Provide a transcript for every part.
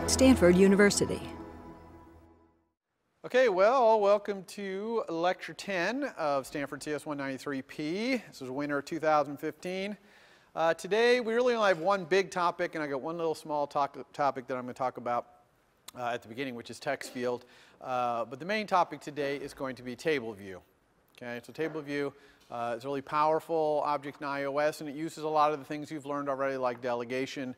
Stanford University. Okay, well, welcome to Lecture 10 of Stanford CS 193P. This is winter 2015. Today, we really only have one big topic, and I got one little small topic that I'm going to talk about at the beginning, which is text field. But the main topic today is going to be table view. Okay, so table view is a really powerful object in iOS, and it uses a lot of the things you've learned already, like delegation.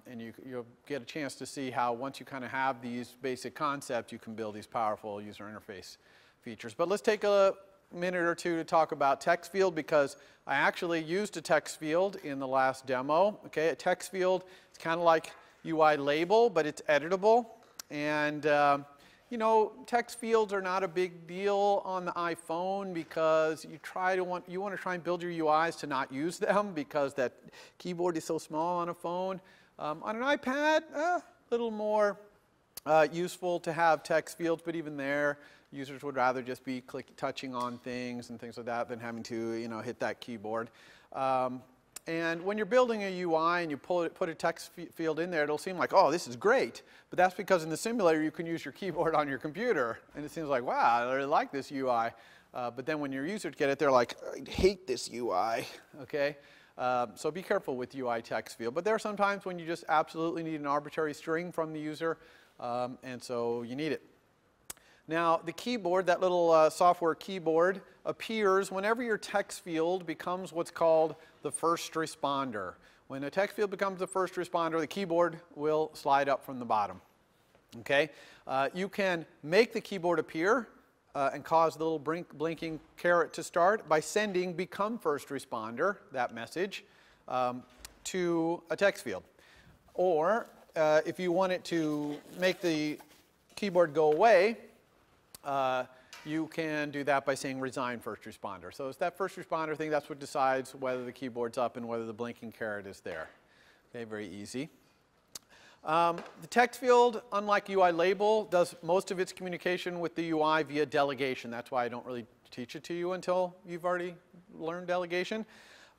And you'll get a chance to see how once you kind of have these basic concepts, you can build these powerful user interface features. But let's take a minute or two to talk about text field, because I actually used a text field in the last demo. Okay, a text field is kind of like UI label, but it's editable. And you know, text fields are not a big deal on the iPhone because you want to try and build your UIs to not use them because that keyboard is so small on a phone. On an iPad, a little more useful to have text fields, but even there, users would rather just be touching on things and things like that than having to, you know, hit that keyboard. And when you're building a UI and you put a text field in there, it'll seem like, oh, this is great. But that's because in the simulator, you can use your keyboard on your computer. And it seems like, wow, I really like this UI. But then when your users get it, they're like, I hate this UI. Okay? So be careful with UI text field. But there are some times when you just absolutely need an arbitrary string from the user. And so you need it. Now, the keyboard, that little software keyboard, appears whenever your text field becomes what's called the first responder. When a text field becomes the first responder, the keyboard will slide up from the bottom. Okay? You can make the keyboard appear and cause the little blinking caret to start by sending become first responder, that message, to a text field. Or if you want it to make the keyboard go away, you can do that by saying resign first responder. So it's that first responder thing, that's what decides whether the keyboard's up and whether the blinking caret is there. Okay, very easy. The text field, unlike UI label, does most of its communication with the UI via delegation. That's why I don't really teach it to you until you've already learned delegation.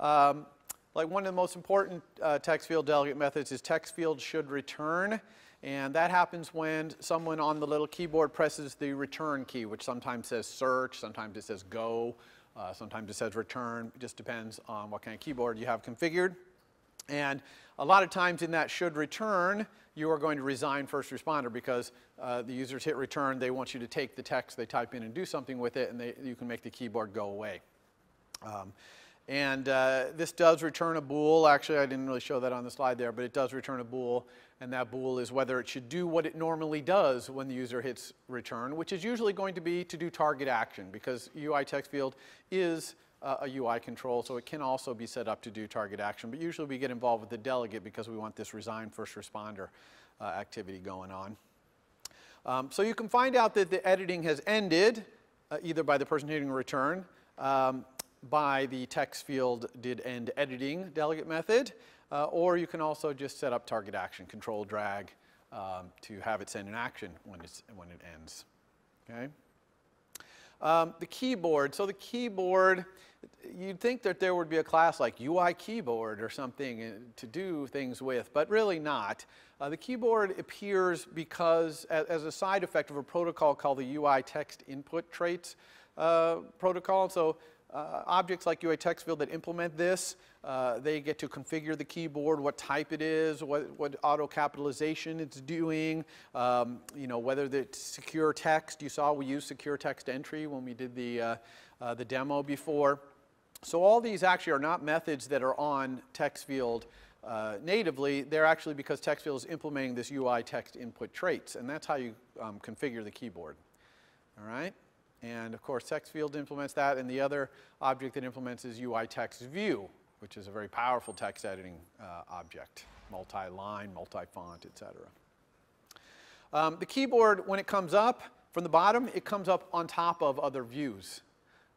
Like one of the most important text field delegate methods is text field should return. And that happens when someone on the little keyboard presses the return key, which sometimes says search, sometimes it says go, sometimes it says return. It just depends on what kind of keyboard you have configured. And a lot of times in that should return, you are going to resign first responder because the users hit return. They want you to take the text they type in and do something with it, and you can make the keyboard go away. This does return a bool. Actually, I didn't really show that on the slide there, but it does return a bool. And that bool is whether it should do what it normally does when the user hits return, which is usually going to be to do target action, because UI text field is a UI control, so it can also be set up to do target action. But usually we get involved with the delegate because we want this resign first responder activity going on. So you can find out that the editing has ended, either by the person hitting return, by the text field did end editing delegate method, or you can also just set up target action, control drag, to have it send an action when it ends. Okay? The keyboard. So the keyboard, you'd think that there would be a class like UI keyboard or something to do things with, but really not. The keyboard appears because as a side effect of a protocol called the UI text input traits protocol. So objects like UI text field that implement this, they get to configure the keyboard, what type it is, what auto capitalization it's doing, you know, whether it's secure text. You saw we used secure text entry when we did the demo before. So all these actually are not methods that are on text field natively. They're actually because text field is implementing this UI text input traits, and that's how you configure the keyboard. All right? And of course, text field implements that, and the other object that implements is UI text view, which is a very powerful text editing object, multi-line, multi-font, etc. The keyboard, when it comes up from the bottom, it comes up on top of other views.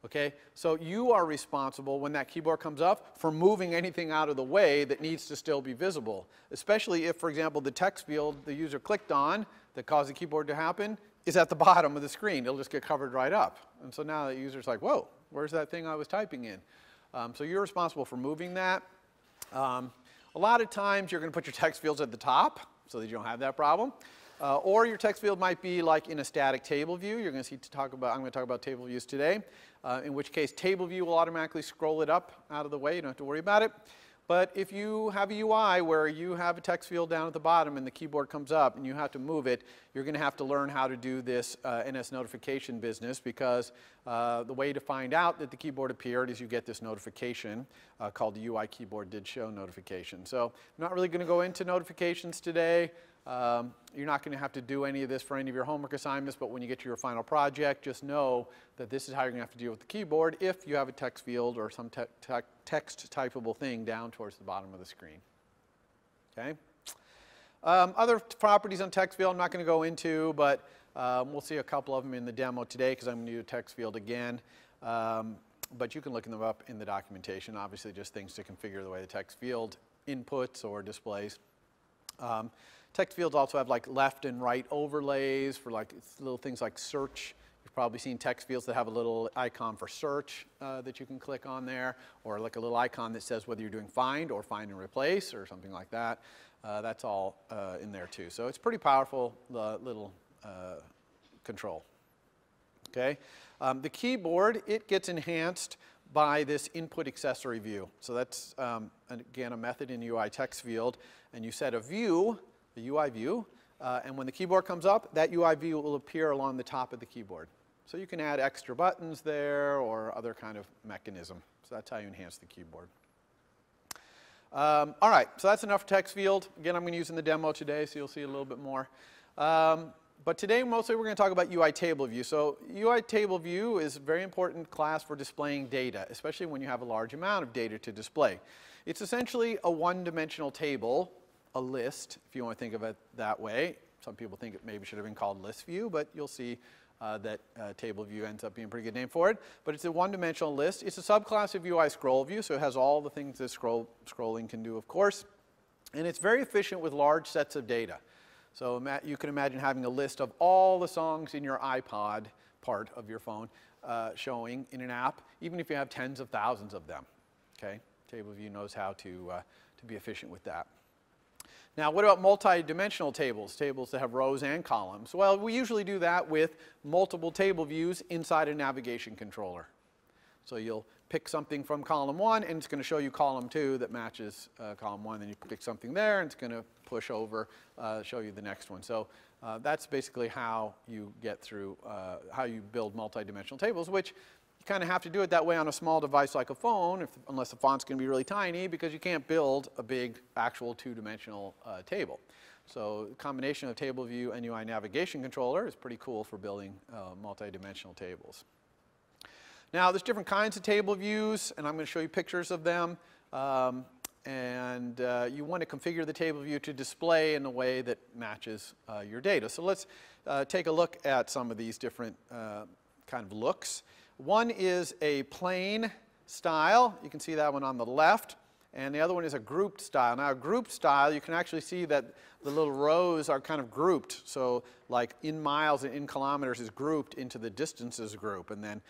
Okay, so you are responsible when that keyboard comes up for moving anything out of the way that needs to still be visible, especially if, for example, the text field the user clicked on that caused the keyboard to happen is at the bottom of the screen. It'll just get covered right up. And so now the user's like, whoa, where's that thing I was typing in? So you're responsible for moving that. A lot of times you're going to put your text fields at the top so that you don't have that problem. Or your text field might be like in a static table view. You're going to see I'm going to talk about table views today, in which case table view will automatically scroll it up out of the way. You don't have to worry about it. But if you have a UI where you have a text field down at the bottom and the keyboard comes up and you have to move it, you're going to have to learn how to do this NS notification business, because the way to find out that the keyboard appeared is you get this notification called the UI keyboard did show notification. So I'm not really going to go into notifications today. You're not going to have to do any of this for any of your homework assignments, but when you get to your final project, just know that this is how you're going to have to deal with the keyboard if you have a text field or some text typable thing down towards the bottom of the screen. Okay? Other properties on text field I'm not going to go into, but we'll see a couple of them in the demo today because I'm going to do a text field again. But you can look them up in the documentation. Obviously, just things to configure the way the text field inputs or displays. Text fields also have like left and right overlays for like little things like search. You've probably seen text fields that have a little icon for search that you can click on there, or like a little icon that says whether you're doing find or find and replace or something like that. That's all in there too. So it's pretty powerful little control. Okay. The keyboard, it gets enhanced by this input accessory view. So that's, again, a method in UI text field. And you set a view, the UI view, and when the keyboard comes up, that UI view will appear along the top of the keyboard. So you can add extra buttons there or other kind of mechanism. So that's how you enhance the keyboard. All right, so that's enough for text field. Again, I'm going to use in the demo today, so you'll see a little bit more. But today, mostly, we're going to talk about UI table view. So UI table view is a very important class for displaying data, especially when you have a large amount of data to display. It's essentially a one-dimensional table, a list, if you want to think of it that way. Some people think it maybe should have been called list view, but you'll see that table view ends up being a pretty good name for it. But it's a one-dimensional list. It's a subclass of UI scroll view, so it has all the things that scrolling can do, of course. And it's very efficient with large sets of data. So you can imagine having a list of all the songs in your iPod part of your phone showing in an app, even if you have tens of thousands of them. Okay? Table view knows how to be efficient with that. Now, what about multi-dimensional tables, tables that have rows and columns? Well, we usually do that with multiple table views inside a navigation controller. So you'll pick something from column 1, and it's going to show you column 2 that matches column 1. Then you pick something there, and it's going to push over, show you the next one. So that's basically how you get through, how you build multi-dimensional tables, which you kind of have to do it that way on a small device like a phone, unless the font's going to be really tiny, because you can't build a big actual two-dimensional table. So the combination of table view and UI navigation controller is pretty cool for building multi-dimensional tables. Now, there's different kinds of table views, and I'm going to show you pictures of them. You want to configure the table view to display in a way that matches your data. So let's take a look at some of these different kind of looks. One is a plain style. You can see that one on the left. And the other one is a grouped style. Now, a grouped style, you can actually see that the little rows are kind of grouped. So like in miles and in kilometers is grouped into the distances group. And then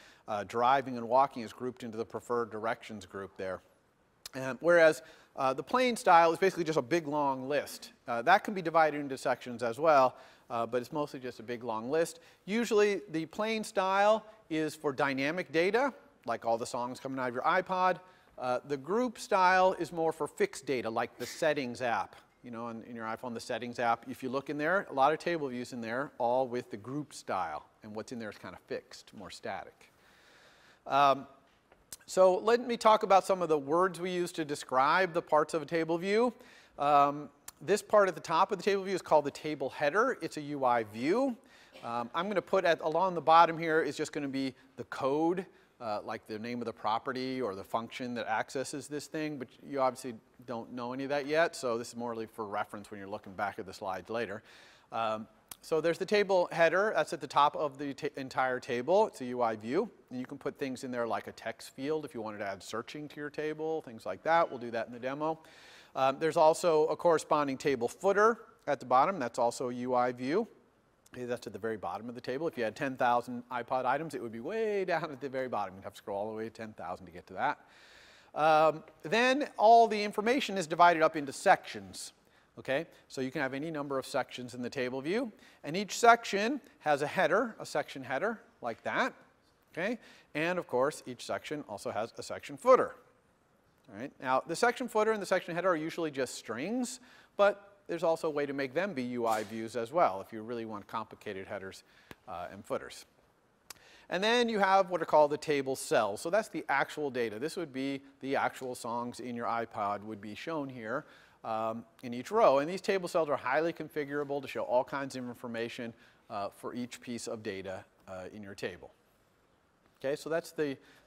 driving and walking is grouped into the preferred directions group there. Whereas the plain style is basically just a big, long list. That can be divided into sections as well, but it's mostly just a big, long list. Usually, the plain style is for dynamic data, like all the songs coming out of your iPod. The group style is more for fixed data, like the settings app. You know, in your iPhone, the settings app, if you look in there, a lot of table views in there, all with the group style. And what's in there is kind of fixed, more static. So let me talk about some of the words we use to describe the parts of a table view. This part at the top of the table view is called the table header. It's a UI view. I'm going to put along the bottom here is just going to be the code, like the name of the property or the function that accesses this thing, but you obviously don't know any of that yet, so this is more for reference when you're looking back at the slides later. So there's the table header. That's at the top of the entire table. It's a UI view. And you can put things in there like a text field if you wanted to add searching to your table, things like that. We'll do that in the demo. There's also a corresponding table footer at the bottom. That's also a UI view. Okay, that's at the very bottom of the table. If you had 10,000 iPod items, it would be way down at the very bottom. You'd have to scroll all the way to 10,000 to get to that. Then all the information is divided up into sections. Okay, so you can have any number of sections in the table view, and each section has a header, a section header, like that. Okay, and of course, each section also has a section footer. All right, now the section footer and the section header are usually just strings, but there's also a way to make them be UI views as well if you really want complicated headers and footers. And then you have what are called the table cells. So that's the actual data. This would be the actual songs in your iPod would be shown here in each row. And these table cells are highly configurable to show all kinds of information for each piece of data in your table. Okay, so that's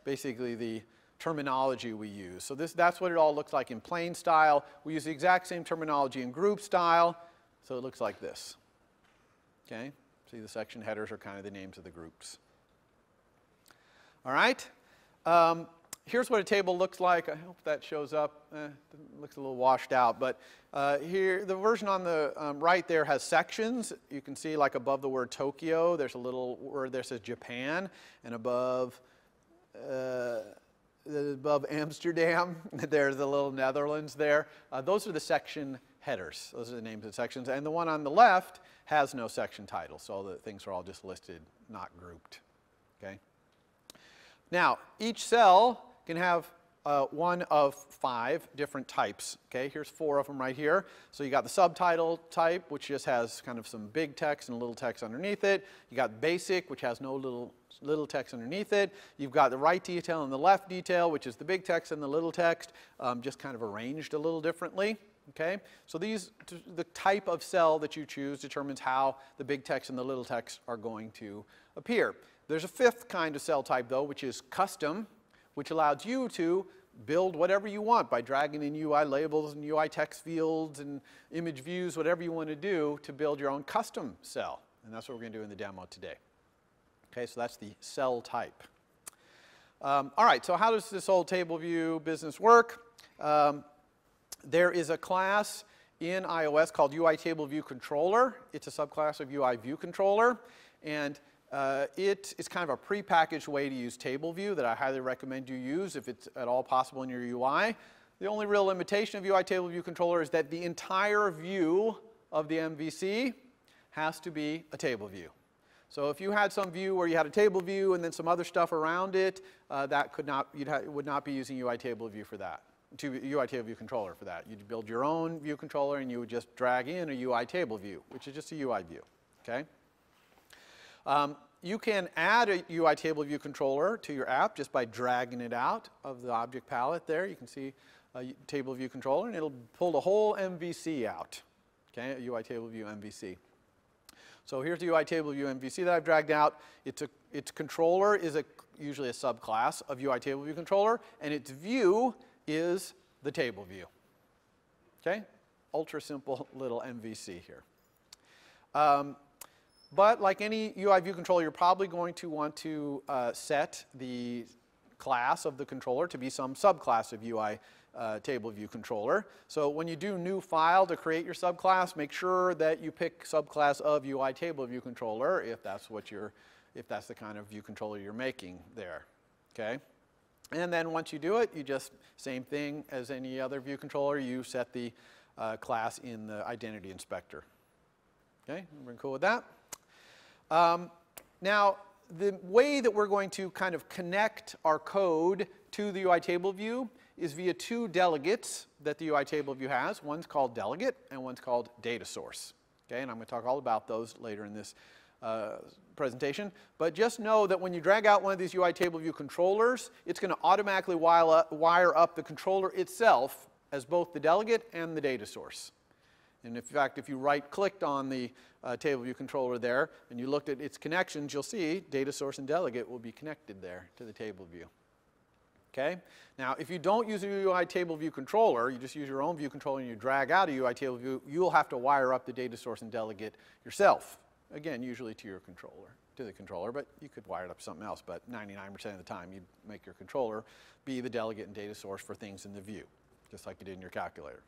basically the terminology we use. So that's what it all looks like in plain style. We use the exact same terminology in group style, so it looks like this. Okay, see the section headers are kind of the names of the groups. All right, here's what a table looks like. I hope that shows up. It looks a little washed out, but here, the version on the right there has sections. You can see like above the word Tokyo, there's a little word there that says Japan, and above Amsterdam, there's the little Netherlands there. Those are the section headers. Those are the names of the sections. And the one on the left has no section title, so the things are all just listed, not grouped. Okay. Now, each cell can have one of 5 different types. Okay, here's 4 of them right here. So you got the subtitle type, which just has kind of some big text and little text underneath it. You got basic, which has no little text underneath it. You've got the right detail and the left detail, which is the big text and the little text, just kind of arranged a little differently. Okay, so the type of cell that you choose determines how the big text and the little text are going to appear. There's a 5th kind of cell type, though, which is custom, which allows you to build whatever you want by dragging in UI labels and UI text fields and image views, whatever you want to do to build your own custom cell. And that's what we're going to do in the demo today. Okay, so that's the cell type. All right, so how does this whole table view business work? There is a class in iOS called UI Table View Controller. It's a subclass of UI View Controller, and it is kind of a prepackaged way to use table view that I highly recommend you use if it's at all possible in your UI. The only real limitation of UI Table View Controller is that the entire view of the MVC has to be a table view. So if you had some view where you had a table view and then some other stuff around it, that would not be using UI Table View for that. UI Table View Controller for that. You'd build your own view controller and you would just drag in a UI table view, which is just a UI view. Okay? You can add a UI Table View Controller to your app just by dragging it out of the object palette there. You can see a Table View Controller, and it'll pull the whole MVC out. Okay, a UI Table View MVC. So here's the UI Table View MVC that I've dragged out. Its controller is usually a subclass of UI Table View Controller, and its view is the table view. Okay, ultra simple little MVC here. But like any UI view controller, you're probably going to want to set the class of the controller to be some subclass of UI table view controller. So when you do new file to create your subclass, make sure that you pick subclass of UI table view controller if that's the kind of view controller you're making there. Okay? And then once you do it, you just, same thing as any other view controller, you set the class in the identity inspector. Okay, everyone cool with that? Now, the way that we're going to kind of connect our code to the UI table view is via 2 delegates that the UI table view has. One's called delegate and one's called data source. Okay, and I'm going to talk all about those later in this presentation. But just know that when you drag out one of these UI table view controllers, it's going to automatically wire up the controller itself as both the delegate and the data source. And in fact, if you right-clicked on the table view controller there and you looked at its connections, you'll see data source and delegate will be connected there to the table view. Okay? Now, if you don't use a UI table view controller, you just use your own view controller and you drag out a UI table view, you'll have to wire up the data source and delegate yourself. Again, usually to the controller, but you could wire it up to something else. But 99% of the time, you'd make your controller be the delegate and data source for things in the view, just like you did in your calculator.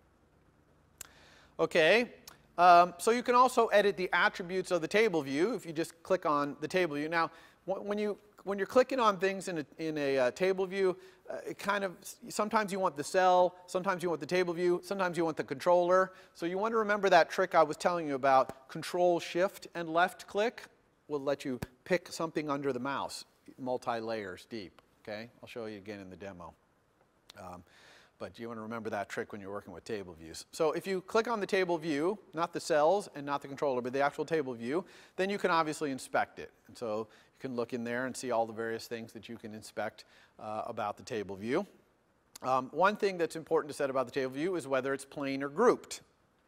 Okay, so you can also edit the attributes of the table view if you just click on the table view. Now, when you when you're clicking on things in a table view, it kind of, sometimes you want the cell, sometimes you want the table view, sometimes you want the controller. So you want to remember that trick I was telling you about. Control Shift and left click will let you pick something under the mouse, multi-layers deep. Okay, I'll show you again in the demo. But you want to remember that trick when you're working with table views. So if you click on the table view, not the cells and not the controller, but the actual table view, then you can obviously inspect it. And so you can look in there and see all the various things that you can inspect about the table view. One thing that's important to set about the table view is whether it's plain or grouped.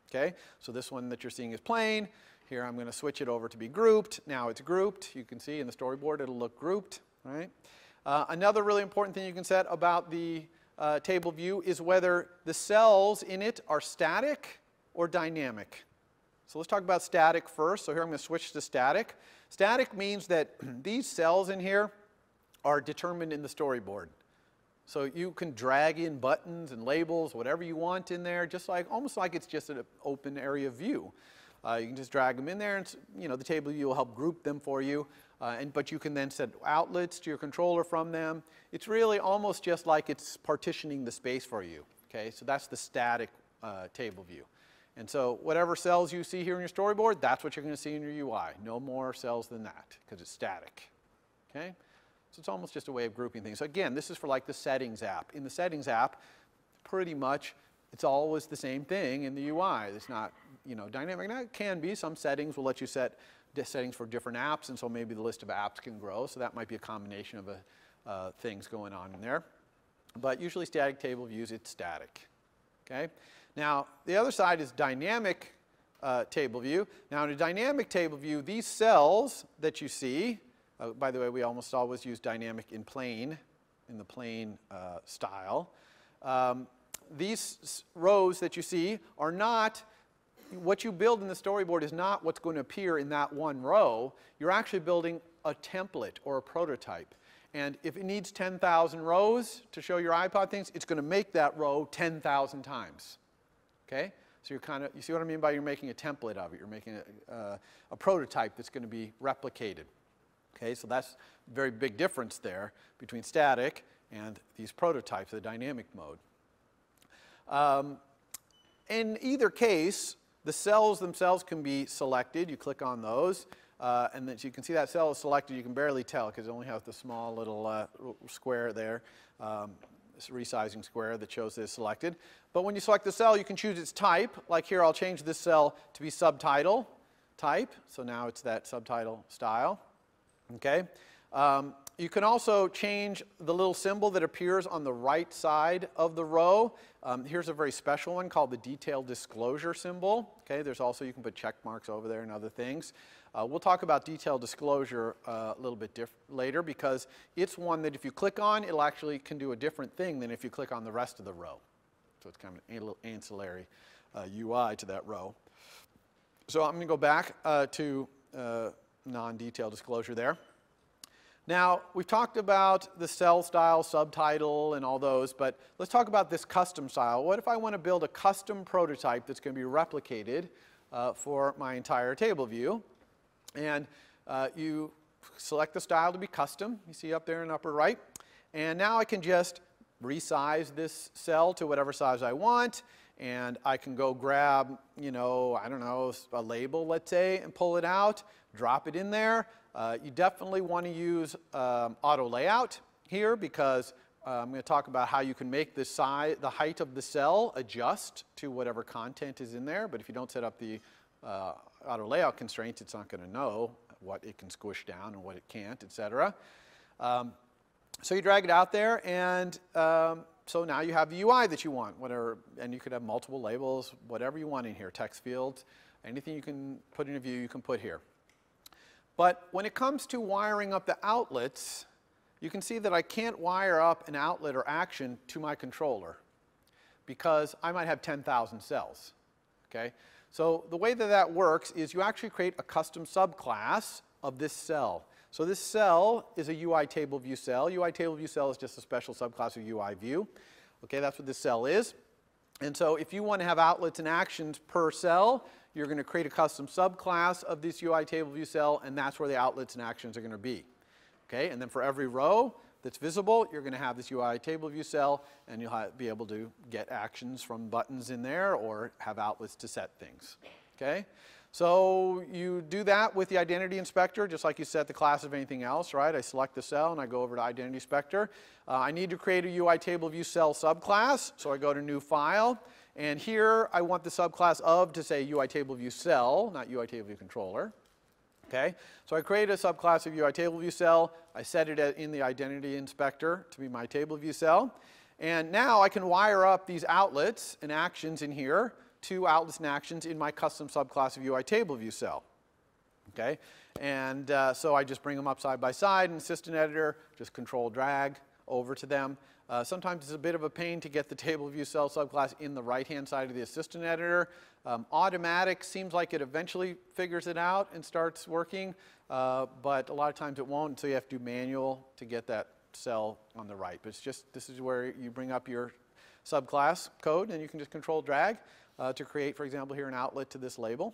Okay, so this one that you're seeing is plain. Here I'm going to switch it over to be grouped. Now it's grouped. You can see in the storyboard it'll look grouped. Right? Another really important thing you can set about the table view is whether the cells in it are static or dynamic. So let's talk about static first. So here I'm going to switch to static. Static means that these cells in here are determined in the storyboard. So you can drag in buttons and labels, whatever you want in there, just like, almost like it's just an open area view. You can just drag them in there, and the table view will help group them for you. But you can then set outlets to your controller from them. It's really almost just like it's partitioning the space for you. Okay, so that's the static table view. And so whatever cells you see here in your storyboard, that's what you're going to see in your UI. No more cells than that, because it's static. Okay, so it's almost just a way of grouping things. So again, this is for like the Settings app. In the Settings app, pretty much it's always the same thing in the UI. It's not dynamic. Now it can be. Some settings will let you set settings for different apps, and so maybe the list of apps can grow. So that might be a combination of things going on in there. But usually static table views, it's static. Okay. Now the other side is dynamic table view. Now in a dynamic table view, these cells that you see, by the way, we almost always use dynamic in plain, in the plain style. These rows that you see are not, what you build in the storyboard is not what's going to appear in that one row. You're actually building a template or a prototype. And if it needs 10,000 rows to show your iPod things, it's going to make that row 10,000 times. Okay? So you see what I mean by you're making a template of it. You're making a prototype that's going to be replicated. Okay? So that's a very big difference there between static and these prototypes, the dynamic mode. In either case, the cells themselves can be selected. You click on those, and then you can see that cell is selected. You can barely tell because it only has the small little square there, this resizing square that shows that it's selected. But when you select the cell, you can choose its type. Like here, I'll change this cell to be subtitle type. So now it's that subtitle style. Okay. You can also change the little symbol that appears on the right side of the row. Here's a very special one called the detail disclosure symbol. Okay, there's also, you can put check marks over there and other things. We'll talk about detail disclosure a little bit later, because it's one that if you click on, it'll actually can do a different thing than if you click on the rest of the row. So it's kind of a little ancillary UI to that row. So I'm going to go back to non-detail disclosure there. Now, we've talked about the cell style, subtitle, and all those, but let's talk about this custom style. What if I want to build a custom prototype that's going to be replicated for my entire table view? And you select the style to be custom. You see up there in the upper right. And now I can just resize this cell to whatever size I want. And I can go grab, I don't know, a label, let's say, and pull it out, drop it in there. You definitely want to use auto layout here, because I'm going to talk about how you can make the height of the cell adjust to whatever content is in there. But if you don't set up the auto layout constraints, it's not going to know what it can squish down and what it can't, etc. So you drag it out there, and so now you have the UI that you want, whatever, and you could have multiple labels, whatever you want in here, text fields, anything you can put in a view, you can put here. But when it comes to wiring up the outlets, you can see that I can't wire up an outlet or action to my controller, because I might have 10,000 cells. Okay? So the way that that works is you actually create a custom subclass of this cell. So this cell is a UI table view cell. UI table view cell is just a special subclass of UI view. Okay, that's what this cell is. And so if you want to have outlets and actions per cell, you're going to create a custom subclass of this UI table view cell, and that's where the outlets and actions are going to be. Okay, and then for every row that's visible, you're going to have this UI table view cell, and you'll be able to get actions from buttons in there or have outlets to set things. Okay, so you do that with the identity inspector, just like you set the class of anything else, right? I select the cell and I go over to identity inspector. I need to create a UI table view cell subclass, so I go to new file, and here I want the subclass of to say UI table view cell, not UI table view controller. Okay, so I create a subclass of UI table view cell. I set it in the identity inspector to be my table view cell. And now I can wire up these outlets and actions in here to outlets and actions in my custom subclass of UI table view cell. Okay, and so I just bring them up side by side in Assistant Editor, just control drag over to them. Sometimes it's a bit of a pain to get the table view cell subclass in the right-hand side of the Assistant Editor. Automatic seems like it eventually figures it out and starts working, but a lot of times it won't, so you have to do manual to get that cell on the right. But it's just, this is where you bring up your subclass code, and you can just control drag to create, for example, here an outlet to this label.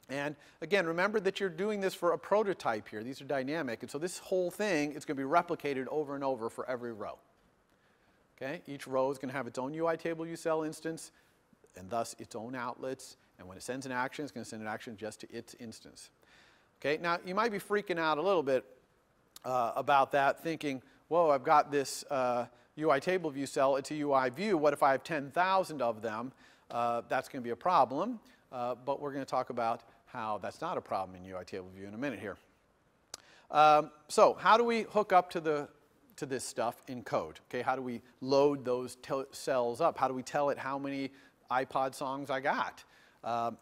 And again, remember that you're doing this for a prototype here. These are dynamic, and so this whole thing is going to be replicated over and over for every row. Okay? Each row is going to have its own UI table view cell instance, and thus its own outlets. And when it sends an action, it's going to send an action just to its instance. Okay? Now, you might be freaking out a little bit about that, thinking, whoa, I've got this UI table view cell. It's a UI view. What if I have 10,000 of them? That's going to be a problem. But we're going to talk about how that's not a problem in UI table view in a minute here. So how do we hook up to this stuff in code? Okay, how do we load those cells up? How do we tell it how many iPod songs I got?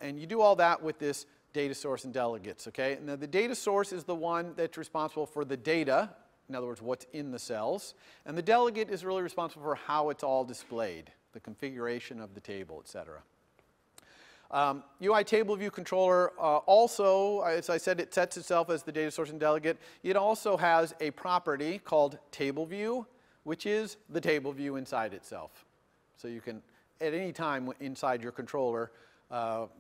And you do all that with this data source and delegates. Okay, now the data source is the one that's responsible for the data, in other words, what's in the cells, and the delegate is really responsible for how it's all displayed, the configuration of the table, etc. UI table view controller also, as I said, it sets itself as the data source and delegate. It also has a property called table view, which is the table view inside itself. So you can, at any time inside your controller,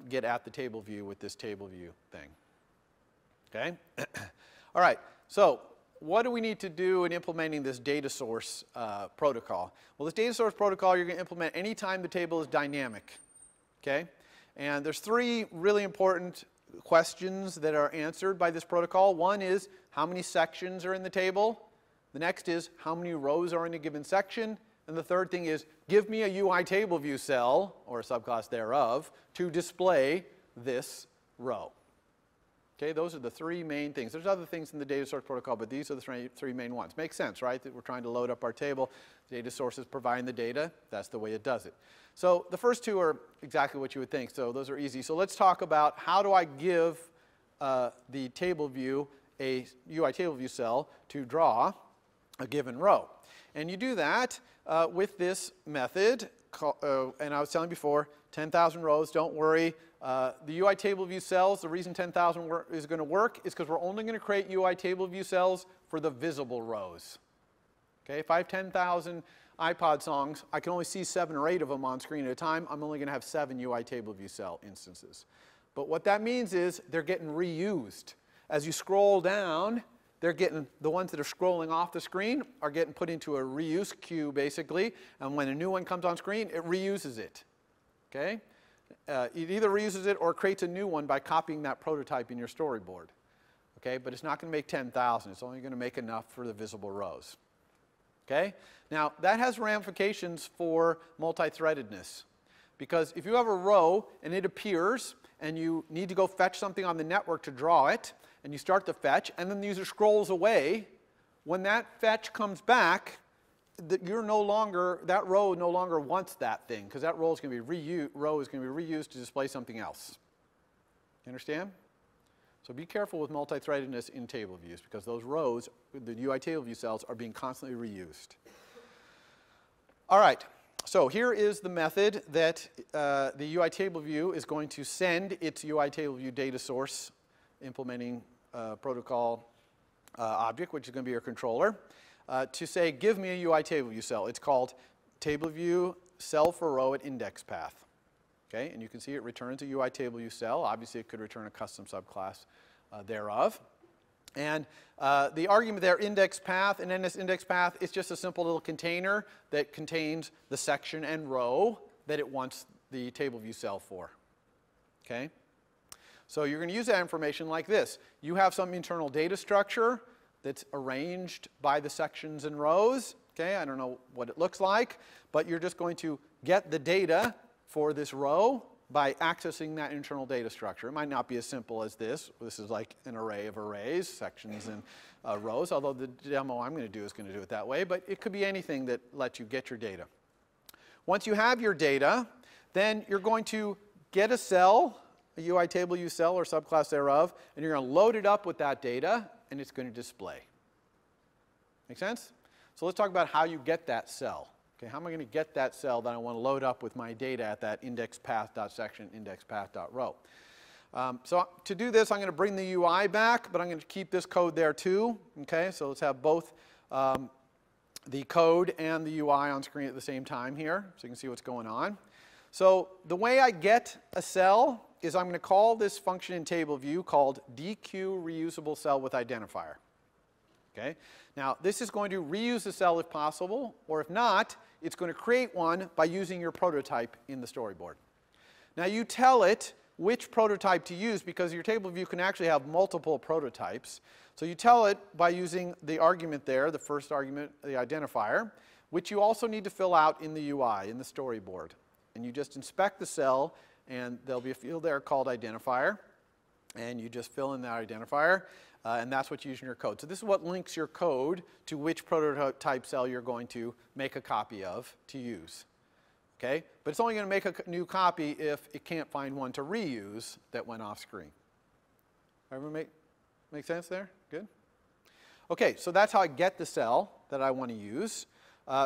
get at the table view with this table view thing. Okay? All right, so what do we need to do in implementing this data source protocol? Well, this data source protocol you're going to implement anytime the table is dynamic. Okay? And there's three really important questions that are answered by this protocol. One is, how many sections are in the table? The next is, how many rows are in a given section? And the third thing is, give me a UI table view cell, or a subclass thereof, to display this row. Okay, those are the three main things. There's other things in the data source protocol, but these are the three main ones. Makes sense, right? That we're trying to load up our table. The data source is providing the data. That's the way it does it. So the first two are exactly what you would think. So those are easy. So let's talk about how do I give the table view a UI table view cell to draw a given row. And you do that with this method. And I was telling you before, 10,000 rows, don't worry. The UI table view cells, the reason 10,000 is going to work is because we're only going to create UI table view cells for the visible rows. Okay, if I have 10,000 iPod songs, I can only see 7 or 8 of them on screen at a time. I'm only going to have 7 UI table view cell instances. But what that means is they're getting reused. As you scroll down, they're getting, the ones that are scrolling off the screen are getting put into a reuse queue, basically. And when a new one comes on screen, it reuses it. Okay? It either reuses it or creates a new one by copying that prototype in your storyboard. Okay? But it's not going to make 10,000. It's only going to make enough for the visible rows. Okay? Now, that has ramifications for multi-threadedness. Because if you have a row and it appears and you need to go fetch something on the network to draw it, and you start the fetch, and then the user scrolls away, when that fetch comes back, that row no longer wants that thing, because that row is going to be reused to display something else. You understand? So be careful with multi-threadedness in table views, because those rows, the UI table view cells, are being constantly reused. All right, so here is the method that the UI table view is going to send its UI table view data source implementing protocol object, which is going to be your controller, to say, give me a UI table view cell. It's called table view cell for row at index path. Okay, and you can see it returns a UI table view cell. Obviously, it could return a custom subclass thereof. And the argument there, index path, and then this index path is just a simple little container that contains the section and row that it wants the table view cell for. Okay? So you're going to use that information like this. You have some internal data structure that's arranged by the sections and rows. Okay? I don't know what it looks like, but you're just going to get the data for this row by accessing that internal data structure. It might not be as simple as this. This is like an array of arrays, sections and rows, although the demo I'm going to do is going to do it that way. But it could be anything that lets you get your data. Once you have your data, then you're going to get a cell, a UI table view cell or subclass thereof, and you're going to load it up with that data, and it's going to display. Make sense? So let's talk about how you get that cell. Okay, how am I going to get that cell that I want to load up with my data at that index path.section, index path.row? So to do this, I'm going to bring the UI back, but I'm going to keep this code there too. Okay, so let's have both the code and the UI on screen at the same time here, so you can see what's going on. So the way I get a cell is I'm going to call this function in table view called DQ reusable cell with identifier. Okay? Now, this is going to reuse the cell if possible, or if not, it's going to create one by using your prototype in the storyboard. Now, you tell it which prototype to use because your table view can actually have multiple prototypes. So you tell it by using the argument there, the first argument, the identifier, which you also need to fill out in the UI, in the storyboard. And you just inspect the cell, and there'll be a field there called identifier. And you just fill in that identifier. And that's what you use in your code. So this is what links your code to which prototype cell you're going to make a copy of to use. Okay? But it's only going to make a new copy if it can't find one to reuse that went off screen. Everyone make sense there? Good? Okay, so that's how I get the cell that I want to use.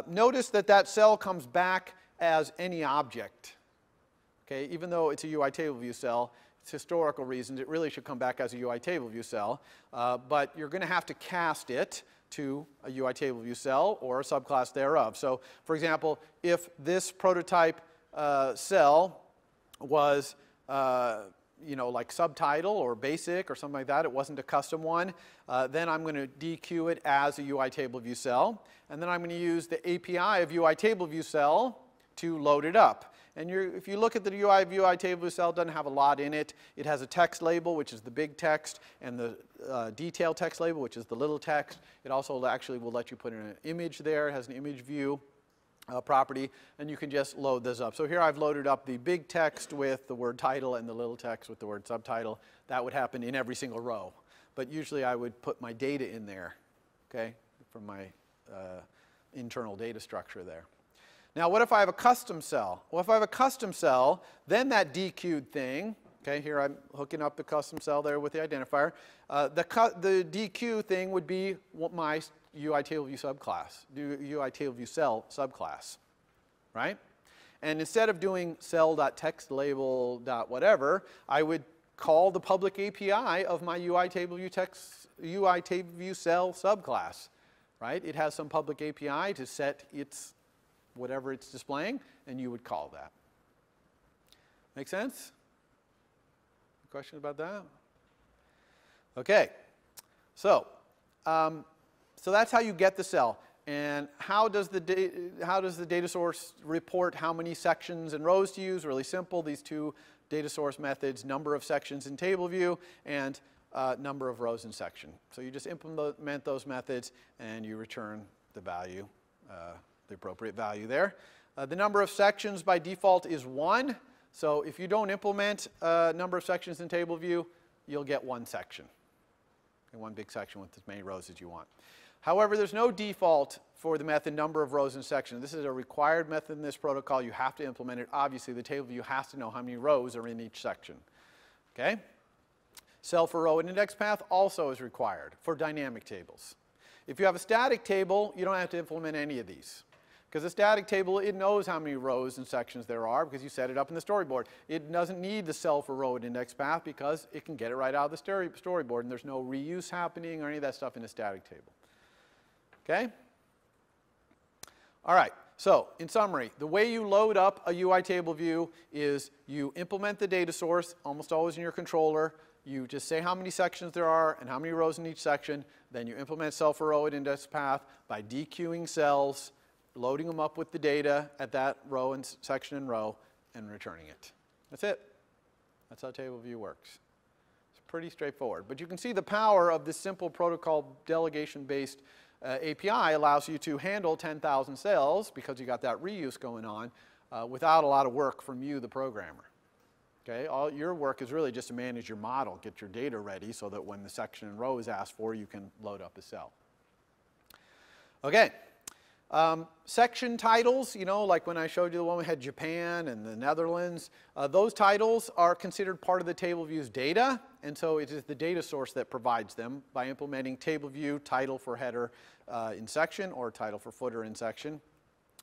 Notice that that cell comes back as any object. Okay? Even though it's a UI table view cell, it's historical reasons, it really should come back as a UI table view cell, but you're going to have to cast it to a UI table view cell or a subclass thereof. So, for example, if this prototype cell was, like subtitle or basic or something like that, it wasn't a custom one, then I'm going to DQ it as a UI table view cell, and then I'm going to use the API of UI table view cell to load it up. And if you look at the UI table view cell, it doesn't have a lot in it. It has a text label, which is the big text, and the detail text label, which is the little text. It also actually will let you put in an image there. It has an image view property, and you can just load this up. So here I've loaded up the big text with the word title and the little text with the word subtitle. That would happen in every single row. But usually I would put my data in there, okay, from my internal data structure there. Now, what if I have a custom cell? Well, if I have a custom cell, then that DQ'd thing, okay, here I'm hooking up the custom cell there with the identifier. The DQ thing would be my UI table view subclass, UI table view cell subclass, right? And instead of doing cell.textlabel.whatever, I would call the public API of my UI table view cell subclass, right? It has some public API to set its whatever it's displaying, and you would call that. Make sense? Question about that? Okay. So that's how you get the cell. And how does the data source report how many sections and rows to use? Really simple. These two data source methods, number of sections in table view and number of rows in section. So you just implement those methods, and you return the value, the appropriate value there. The number of sections by default is 1. So if you don't implement number of sections in table view, you'll get one section. And one big section with as many rows as you want. However, there's no default for the method number of rows in section. This is a required method in this protocol. You have to implement it. Obviously, the table view has to know how many rows are in each section. Okay? Cell for row and index path also is required for dynamic tables. If you have a static table, you don't have to implement any of these. Because a static table, it knows how many rows and sections there are because you set it up in the storyboard. It doesn't need the cell for row and index path because it can get it right out of the storyboard, and there's no reuse happening or any of that stuff in a static table. Okay? All right. So, in summary, the way you load up a UI table view is you implement the data source, almost always in your controller. you just say how many sections there are and how many rows in each section. Then you implement cell for row at index path by dequeuing cells, loading them up with the data at that row and section and row, and returning it. That's it. That's how table view works. It's pretty straightforward. But you can see the power of this simple protocol delegation-based API allows you to handle 10,000 cells, because you got that reuse going on, without a lot of work from you, the programmer. Okay? All your work is really just to manage your model, get your data ready so that when the section and row is asked for, you can load up a cell. Okay. Section titles, you know, like when I showed you the one we had Japan and the Netherlands, those titles are considered part of the table view's data, and so it is the data source that provides them by implementing table view title for header in section or title for footer in section,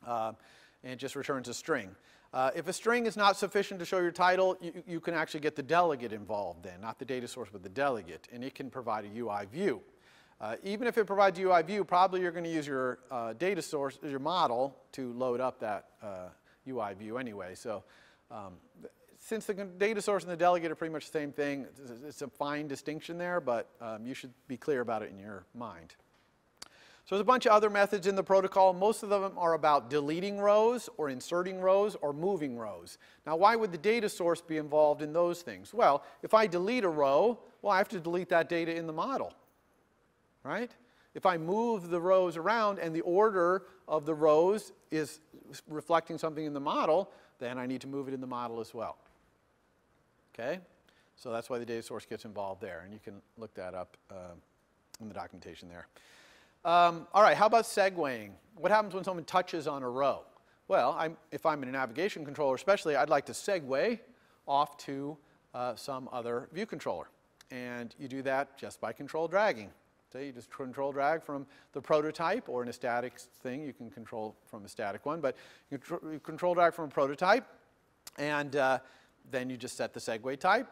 and it just returns a string. If a string is not sufficient to show your title, you can actually get the delegate involved then, not the data source but the delegate, and it can provide a UI view. Even if it provides a UI view, probably you're going to use your data source, your model, to load up that UI view anyway. So since the data source and the delegate are pretty much the same thing, it's a fine distinction there, but you should be clear about it in your mind. So there's a bunch of other methods in the protocol. Most of them are about deleting rows or inserting rows or moving rows. Now, why would the data source be involved in those things? Well, if I delete a row, well, I have to delete that data in the model. Right? If I move the rows around and the order of the rows is reflecting something in the model, then I need to move it in the model as well. Okay? So that's why the data source gets involved there, and you can look that up in the documentation there. All right, how about segueing? What happens when someone touches on a row? Well, if I'm in a navigation controller especially, I'd like to segue off to some other view controller. And you do that just by control dragging. So you just control drag from the prototype, or in a static thing, you can control from a static one. But you control drag from a prototype, and then you just set the segue type,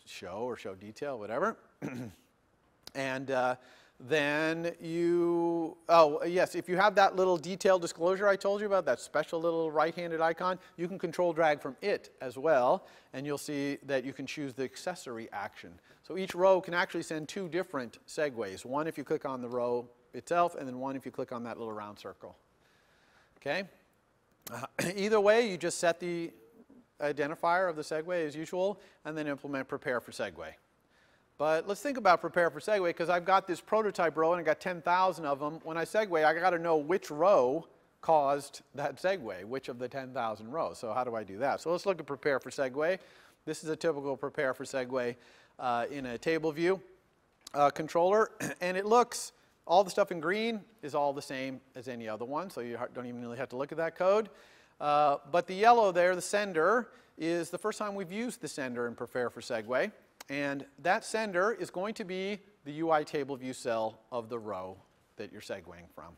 show or show detail, whatever. And then you, oh yes, if you have that little detail disclosure I told you about, that special little right-handed icon, you can control drag from it as well, and you'll see that you can choose the accessory action. So each row can actually send two different segues, one if you click on the row itself, and then one if you click on that little round circle. Okay? Either way, you just set the identifier of the segue as usual, and then implement prepare for segue. But let's think about prepare for segue, because I've got this prototype row and I've got 10,000 of them. When I segue, I've got to know which row caused that segue, which of the 10,000 rows. So how do I do that? So let's look at prepare for segue. This is a typical prepare for segue in a table view controller. And it looks, all the stuff in green is all the same as any other one, so you don't even really have to look at that code. But the yellow there, the sender, is the first time we've used the sender in prepare for segue. And that sender is going to be the UI table view cell of the row that you're segueing from.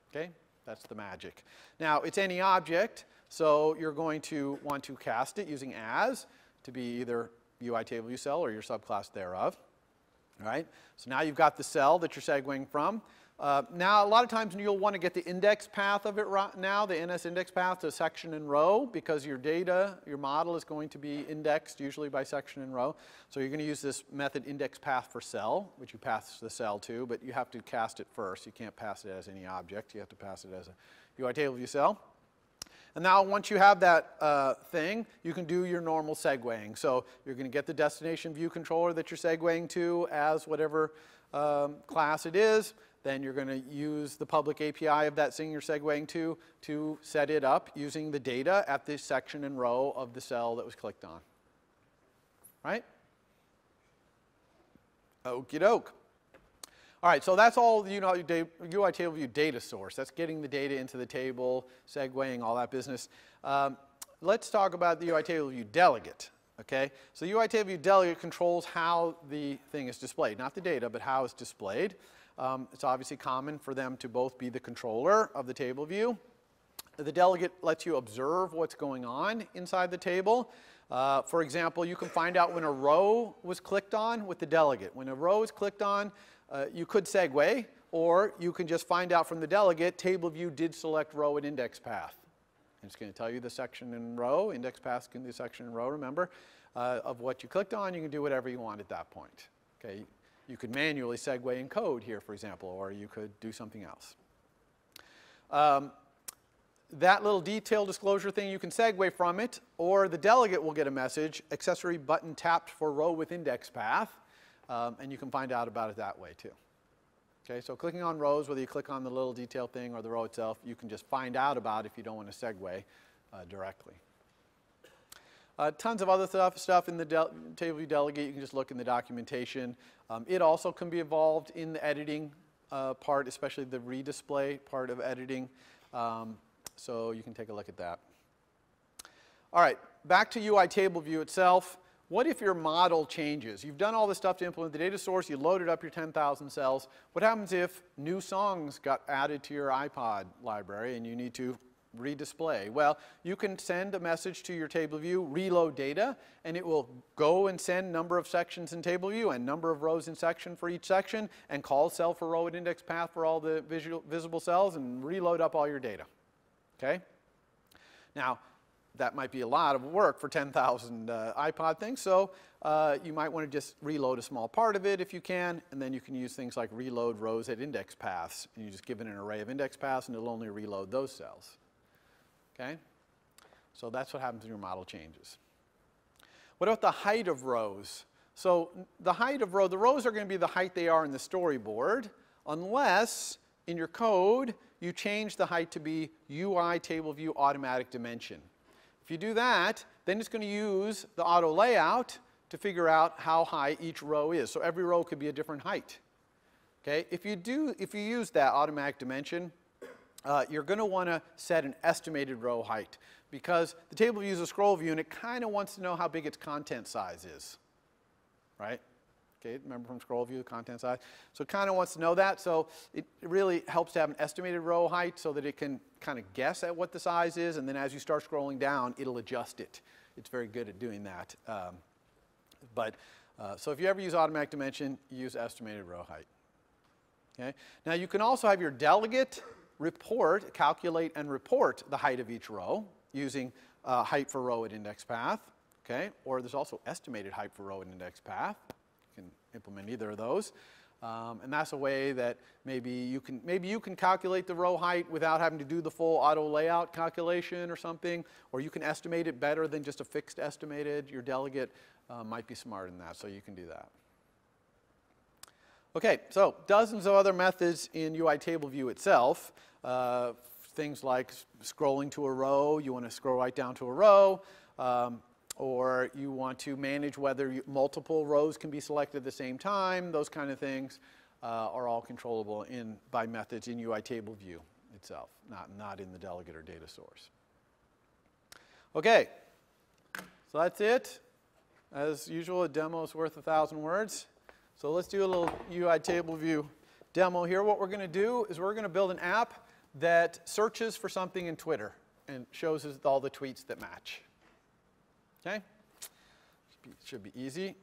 Okay? That's the magic. Now, it's any object, so you're going to want to cast it using as to be either UI table view cell or your subclass thereof. All right? So now you've got the cell that you're segueing from. Now, a lot of times you'll want to get the index path of it right now, the NS index path to section and row, because your data, your model is going to be indexed usually by section and row. So you're going to use this method index path for cell, which you pass the cell to, but you have to cast it first. You can't pass it as any object. You have to pass it as a UI table view cell. And now once you have that thing, you can do your normal segueing. So you're going to get the destination view controller that you're segueing to as whatever class it is. Then you're going to use the public API of that thing you're segueing to set it up using the data at the section and row of the cell that was clicked on. Right? Okie doke. All right, so that's all the UI table view data source. That's getting the data into the table, segueing, all that business. Let's talk about the UI table view delegate. Okay? So the UI table view delegate controls how the thing is displayed. Not the data, but how it's displayed. It's obviously common for them to both be the controller of the table view. The delegate lets you observe what's going on inside the table. For example, you can find out when a row was clicked on with the delegate. When a row is clicked on, you could segue, or you can just find out from the delegate, table view did select row and index path. And it's going to tell you the section and row. Index path can be the section and row, remember, of what you clicked on. You can do whatever you want at that point. Okay? You could manually segue in code here, for example, or you could do something else. That little detail disclosure thing, you can segue from it, or the delegate will get a message, accessory button tapped for row with index path, and you can find out about it that way too. Okay, so clicking on rows, whether you click on the little detail thing or the row itself, you can just find out about it if you don't want to segue directly. Tons of other stuff in the table view delegate. You can just look in the documentation. It also can be involved in the editing part, especially the redisplay part of editing. So you can take a look at that. All right, back to UI table view itself. What if your model changes? You've done all this stuff to implement the data source. You loaded up your 10,000 cells. What happens if new songs got added to your iPod library and you need to redisplay? Well, you can send a message to your table view, reload data, and it will go and send number of sections in table view and number of rows in section for each section and call cell for row at index path for all the visible cells and reload up all your data. Okay? Now, that might be a lot of work for 10,000 iPod things, so you might want to just reload a small part of it if you can, and then you can use things like reload rows at index paths. And you just give it an array of index paths, and it'll only reload those cells. Okay? So that's what happens when your model changes. What about the height of rows? So the height of the rows are going to be the height they are in the storyboard, unless in your code you change the height to be UI table view automatic dimension. If you do that, then it's going to use the auto layout to figure out how high each row is. So every row could be a different height. Okay? If you use that automatic dimension, you're going to want to set an estimated row height, because the table view is a scroll view and it kind of wants to know how big its content size is. Right? Okay, remember from scroll view, content size. So it kind of wants to know that. So it really helps to have an estimated row height so that it can kind of guess at what the size is, and then as you start scrolling down, it'll adjust it. It's very good at doing that. So if you ever use automatic dimension, use estimated row height. Okay? Now you can also have your delegate calculate and report the height of each row using height for row at index path. Okay? Or there's also estimated height for row at index path. You can implement either of those. And that's a way that maybe you can calculate the row height without having to do the full auto layout calculation or something, or you can estimate it better than just a fixed estimated. Your delegate might be smarter than that, so you can do that. Okay, so dozens of other methods in UI table view itself. Things like scrolling to a row. You want to scroll right down to a row. Or you want to manage whether multiple rows can be selected at the same time. Those kind of things are all controllable by methods in UI table view itself, not in the delegate or data source. Okay, so that's it. As usual, a demo is worth 1,000 words. So let's do a little UI table view demo here. What we're going to do is we're going to build an app that searches for something in Twitter and shows us all the tweets that match. Okay? Should be easy.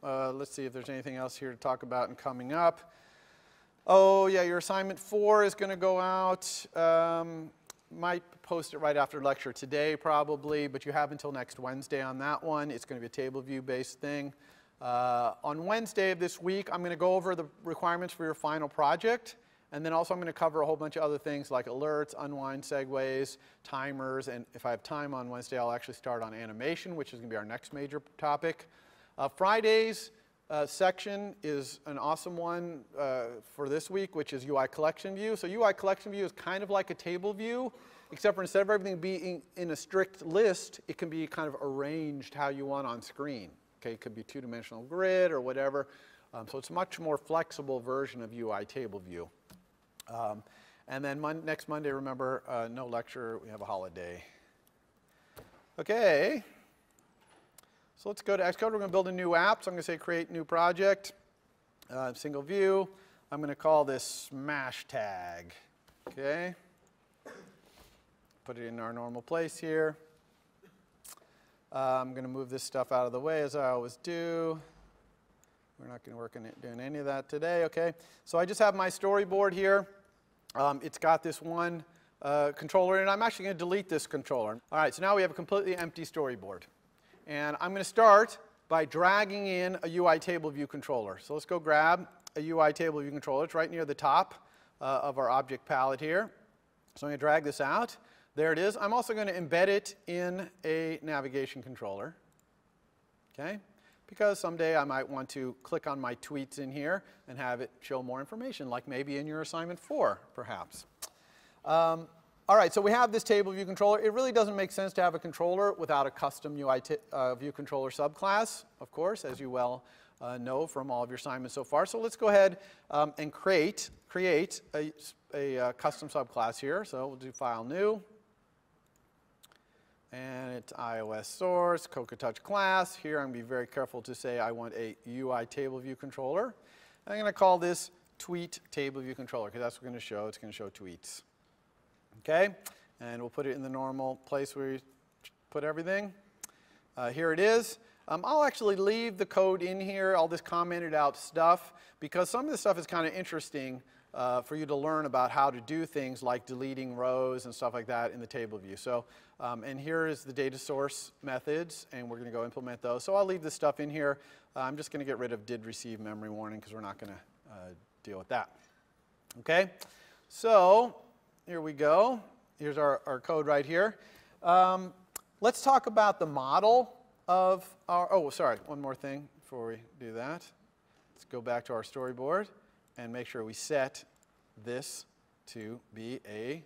Let's see if there's anything else here to talk about and coming up. Oh, yeah, your assignment 4 is going to go out. Might post it right after lecture today, probably, but you have until next Wednesday on that one. It's going to be a table view-based thing. On Wednesday of this week, I'm going to go over the requirements for your final project. And then also I'm going to cover a whole bunch of other things like alerts, unwind segues, timers, and if I have time on Wednesday, I'll actually start on animation, which is going to be our next major topic. Friday's section is an awesome one for this week, which is UI collection view. So UI collection view is kind of like a table view, except for instead of everything being in a strict list, it can be kind of arranged how you want on screen. Okay, it could be a two-dimensional grid or whatever. So it's a much more flexible version of UI table view. And then next Monday, remember, no lecture. We have a holiday. Okay. So let's go to Xcode. We're going to build a new app. So I'm going to say create new project, single view. I'm going to call this smash tag. Okay. Put it in our normal place here. I'm going to move this stuff out of the way as I always do. We're not going to work on doing any of that today. Okay. So I just have my storyboard here. It's got this one controller, and I'm actually going to delete this controller. All right, so now we have a completely empty storyboard. And I'm going to start by dragging in a UI table view controller. So let's go grab a UI table view controller. It's right near the top of our object palette here. So I'm going to drag this out. There it is. I'm also going to embed it in a navigation controller. Okay? Because someday I might want to click on my tweets in here and have it show more information, like maybe in your assignment 4, perhaps. All right, so we have this table view controller. It really doesn't make sense to have a controller without a custom UI view controller subclass, of course, as you well know from all of your assignments so far. So let's go ahead and create a custom subclass here. So we'll do File, New. And it's iOS source, CocoaTouch class. Here I'm going to be very careful to say I want a UI table view controller. I'm going to call this tweet table view controller because that's what it's going to show. It's going to show tweets. Okay? And we'll put it in the normal place where you put everything. Here it is. I'll actually leave the code in here, all this commented out stuff, because some of this stuff is kind of interesting for you to learn about how to do things like deleting rows and stuff like that in the table view. So, and here is the data source methods, and we're going to go implement those. So I'll leave this stuff in here. I'm just going to get rid of did receive memory warning because we're not going to deal with that. Okay? So here we go. Here's our code right here. Let's talk about the model of our, oh, sorry, one more thing before we do that. Let's go back to our storyboard and make sure we set this to be a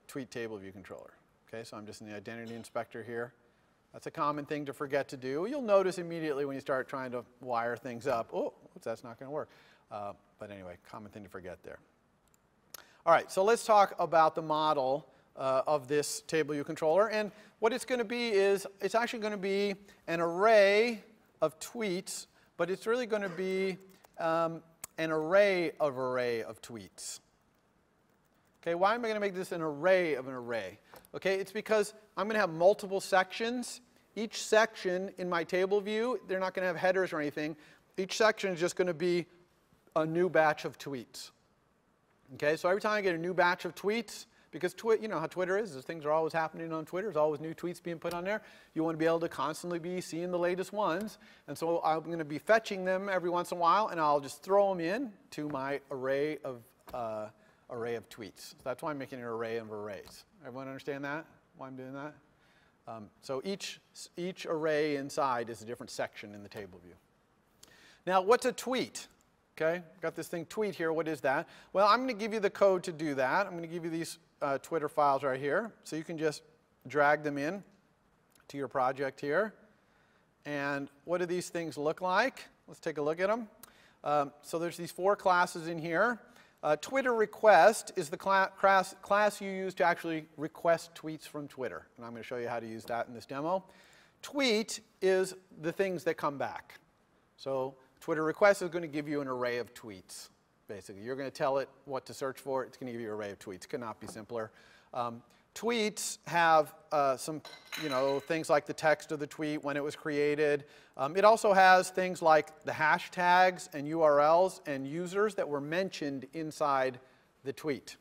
tweet table view controller. Okay, so I'm just in the identity inspector here. That's a common thing to forget to do. You'll notice immediately when you start trying to wire things up, oh, oops, that's not going to work. But anyway, common thing to forget there. All right, so let's talk about the model of this table view controller. And what it's going to be is, it's actually going to be an array of tweets, but it's really going to be an array of tweets. Okay, why am I going to make this an array of an array? Okay, it's because I'm going to have multiple sections. Each section in my table view, they're not going to have headers or anything. Each section is just going to be a new batch of tweets. Okay, so every time I get a new batch of tweets, because you know how Twitter is, things are always happening on Twitter, there's always new tweets being put on there. You want to be able to constantly be seeing the latest ones. And so I'm going to be fetching them every once in a while, and I'll just throw them in to my array of tweets. So that's why I'm making an array of arrays. Everyone understand that? Why I'm doing that? So each array inside is a different section in the table view. Now, what's a tweet? Okay, got this thing tweet here. What is that? Well, I'm going to give you the code to do that. I'm going to give you these Twitter files right here. So you can just drag them in to your project here. And what do these things look like? Let's take a look at them. So there's these 4 classes in here. Twitter request is the class you use to actually request tweets from Twitter. And I'm going to show you how to use that in this demo. Tweet is the things that come back. So Twitter request is going to give you an array of tweets, basically. You're going to tell it what to search for. It's going to give you an array of tweets. Could not be simpler. Tweets have some, things like the text of the tweet, when it was created. It also has things like the hashtags and URLs and users that were mentioned inside the tweet.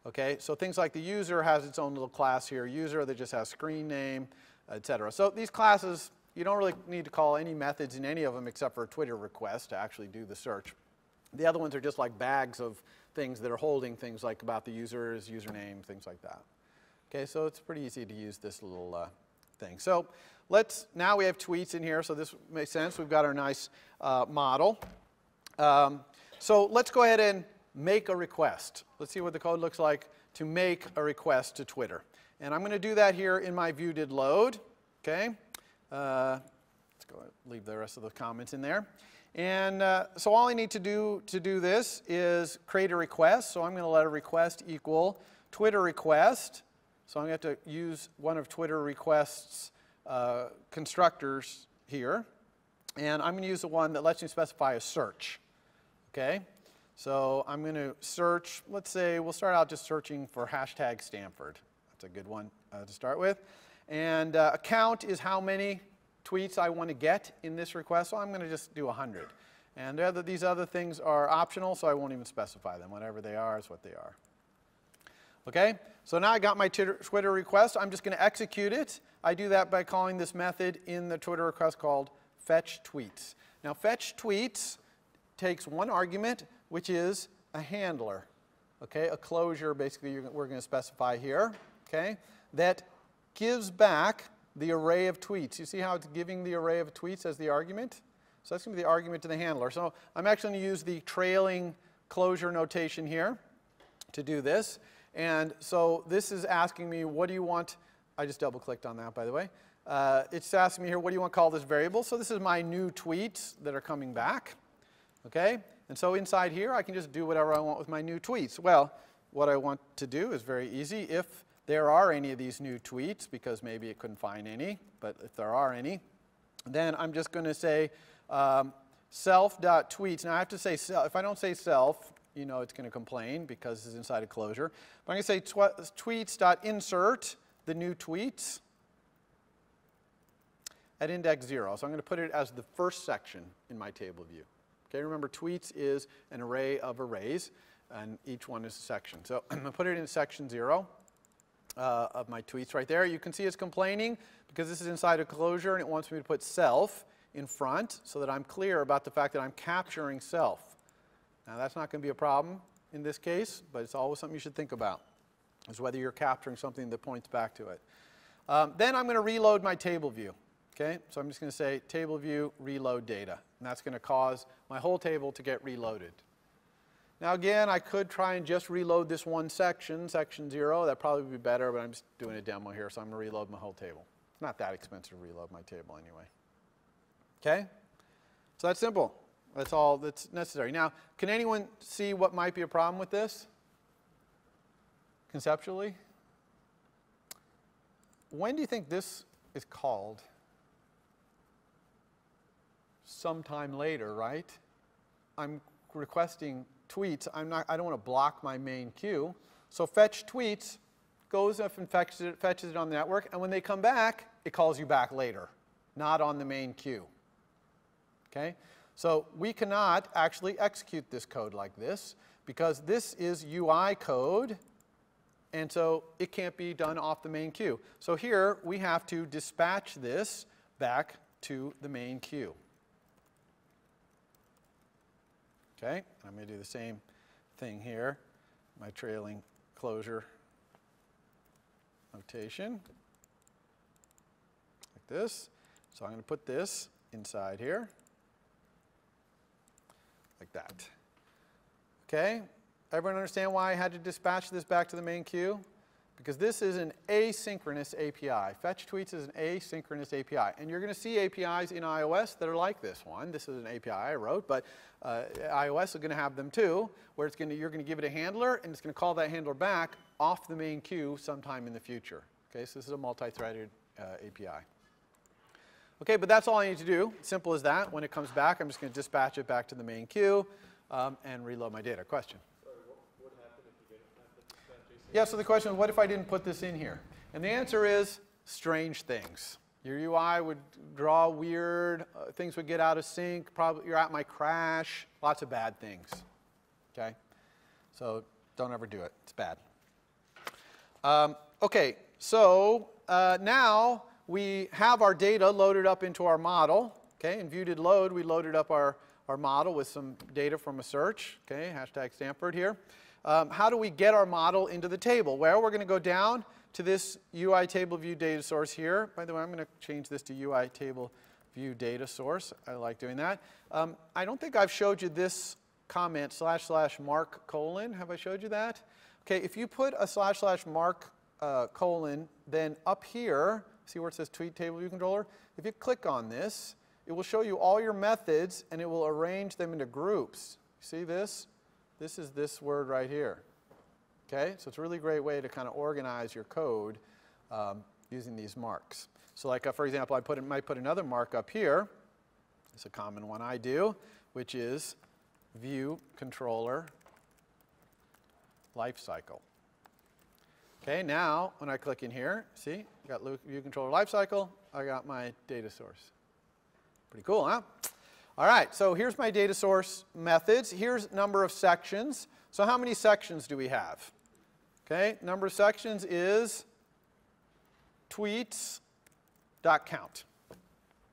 Okay, so things like the user has its own little class here, user, that just has screen name, etc. So these classes, you don't really need to call any methods in any of them except for a Twitter request to actually do the search. The other ones are just like bags of things that are holding things like about the user's username, things like that. Okay, so it's pretty easy to use this little thing. So now we have tweets in here, so this makes sense. We've got our nice model. So let's go ahead and make a request. Let's see what the code looks like to make a request to Twitter. And I'm going to do that here in my view did load. Okay. Let's go leave the rest of the comments in there. And so all I need to do this is create a request. So I'm going to let a request equal Twitter request. So I'm going to have to use one of Twitter request's constructors here. And I'm going to use the one that lets you specify a search. Okay? So I'm going to search, let's say we'll start out just searching for hashtag Stanford. That's a good one to start with. And a count is how many tweets I want to get in this request. So I'm going to just do 100. And these other things are optional, so I won't even specify them. Whatever they are is what they are. Okay? So now I got my Twitter request. I'm just going to execute it. I do that by calling this method in the Twitter request called fetch tweets. Now fetch tweets takes one argument, which is a handler. Okay? A closure, basically, we're going to specify here. Okay? That gives back the array of tweets. You see how it's giving the array of tweets as the argument? So that's going to be the argument to the handler. So I'm actually going to use the trailing closure notation here to do this. And so this is asking me, what do you want? I just double-clicked on that, by the way. It's asking me here, what do you want to call this variable? So this is my new tweets that are coming back. Okay? And so inside here, I can just do whatever I want with my new tweets. Well, what I want to do is very easy. If there are any of these new tweets, because maybe it couldn't find any, but if there are any, then I'm just going to say self.tweets. Now I have to say self. If I don't say self, you know it's going to complain because it's inside a closure. But I'm going to say tweets.insert the new tweets at index 0. So I'm going to put it as the first section in my table view. Okay, remember tweets is an array of arrays, and each one is a section. So I'm going to put it in section 0 of my tweets right there. You can see it's complaining because this is inside a closure, and it wants me to put self in front so that I'm clear about the fact that I'm capturing self. Now that's not going to be a problem in this case, but it's always something you should think about, is whether you're capturing something that points back to it. Then I'm going to reload my table view. Okay, so I'm just going to say table view reload data, and that's going to cause my whole table to get reloaded. Now again, I could try and just reload this one section, section 0. That'd probably be better, but I'm just doing a demo here, so I'm going to reload my whole table. It's not that expensive to reload my table anyway. Okay? So that's simple. That's all that's necessary. Now, can anyone see what might be a problem with this? Conceptually? When do you think this is called? Sometime later, right? I'm requesting tweets. I don't want to block my main queue. So fetch tweets goes up and fetches it on the network, and when they come back, it calls you back later, not on the main queue. Okay? So we cannot actually execute this code like this because this is UI code, and so it can't be done off the main queue. So here we have to dispatch this back to the main queue. Okay? I'm going to do the same thing here, my trailing closure notation, like this. So I'm going to put this inside here, like that. Okay? Everyone understand why I had to dispatch this back to the main queue? Because this is an asynchronous API. Fetch tweets is an asynchronous API. And you're going to see APIs in iOS that are like this one. This is an API I wrote, but iOS is going to have them too, where you're going to give it a handler, and it's going to call that handler back off the main queue sometime in the future. Okay, so this is a multi-threaded API. Okay, but that's all I need to do. Simple as that. When it comes back, I'm just going to dispatch it back to the main queue and reload my data. Question? Yeah, so the question is, what if I didn't put this in here? And the answer is strange things. Your UI would draw weird, things would get out of sync, probably your app might crash, lots of bad things. Okay? So don't ever do it. It's bad. Okay, so now we have our data loaded up into our model. Okay, in view.did.load, we loaded up our model with some data from a search. Okay, hashtag Stanford here. How do we get our model into the table? Well, we're going to go down to this UI table view data source here. By the way, I'm going to change this to UI table view data source. I like doing that. I don't think I've showed you this comment, //mark colon. Have I showed you that? Okay, if you put a //mark colon, then up here, see where it says tweet table view controller? If you click on this, it will show you all your methods, and it will arrange them into groups. See this? This is this word right here. Okay, so it's a really great way to kind of organize your code using these marks. So like, for example, I might put another mark up here. It's a common one I do, which is view controller lifecycle. Okay, now when I click in here, see, I got view controller lifecycle, I got my data source. Pretty cool, huh? All right, so here's my data source methods. Here's number of sections. So how many sections do we have? Okay, number of sections is tweets.count.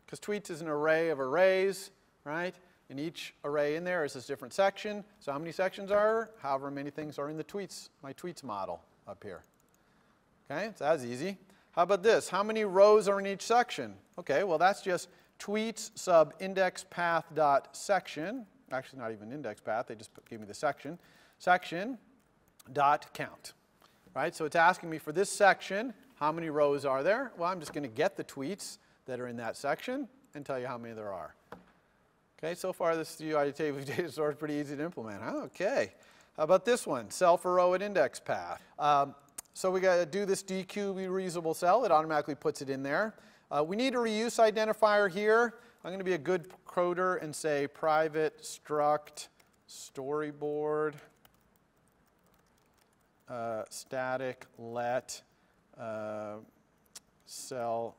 Because tweets is an array of arrays, right? And each array in there is this different section. So how many sections are? However many things are in the tweets, my tweets model up here. Okay, so that's easy. How about this? How many rows are in each section? Okay, well that's just tweets sub index path dot section. Actually not even index path, they just gave me the section. Section dot count. Right, so it's asking me for this section, how many rows are there? Well, I'm just going to get the tweets that are in that section and tell you how many there are. Okay, so far this UI table data store is pretty easy to implement. Huh? Okay. How about this one? Cell for row at index path. So we got to do this DQ reusable cell. It automatically puts it in there. We need a reuse identifier here. I'm going to be a good coder and say private struct storyboard static let cell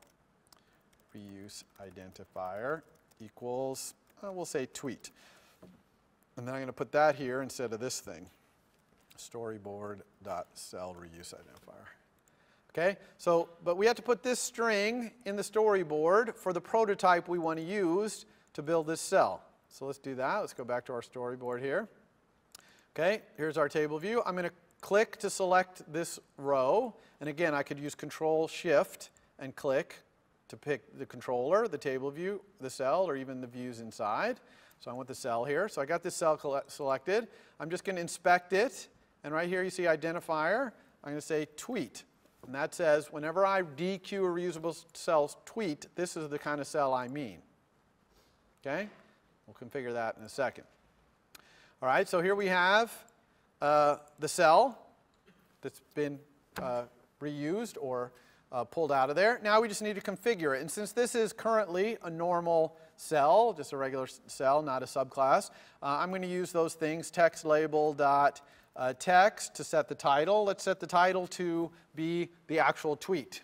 reuse identifier equals, we'll say tweet. And then I'm going to put that here instead of this thing, storyboard.cell reuse identifier. Okay, so, but we have to put this string in the storyboard for the prototype we want to use to build this cell. So let's do that. Let's go back to our storyboard here. Okay, here's our table view. I'm going to click to select this row. And again, I could use Control-Shift and click to pick the controller, the table view, the cell, or even the views inside. So I want the cell here. So I got this cell selected. I'm just going to inspect it. And right here you see identifier. I'm going to say tweet. And that says whenever I DQ a reusable cell's tweet, this is the kind of cell I mean. Okay? We'll configure that in a second. All right, so here we have the cell that's been reused or pulled out of there. Now we just need to configure it. And since this is currently a normal cell, just a regular cell, not a subclass, I'm going to use those things, text label dot text to set the title. Let's set the title to be the actual tweet.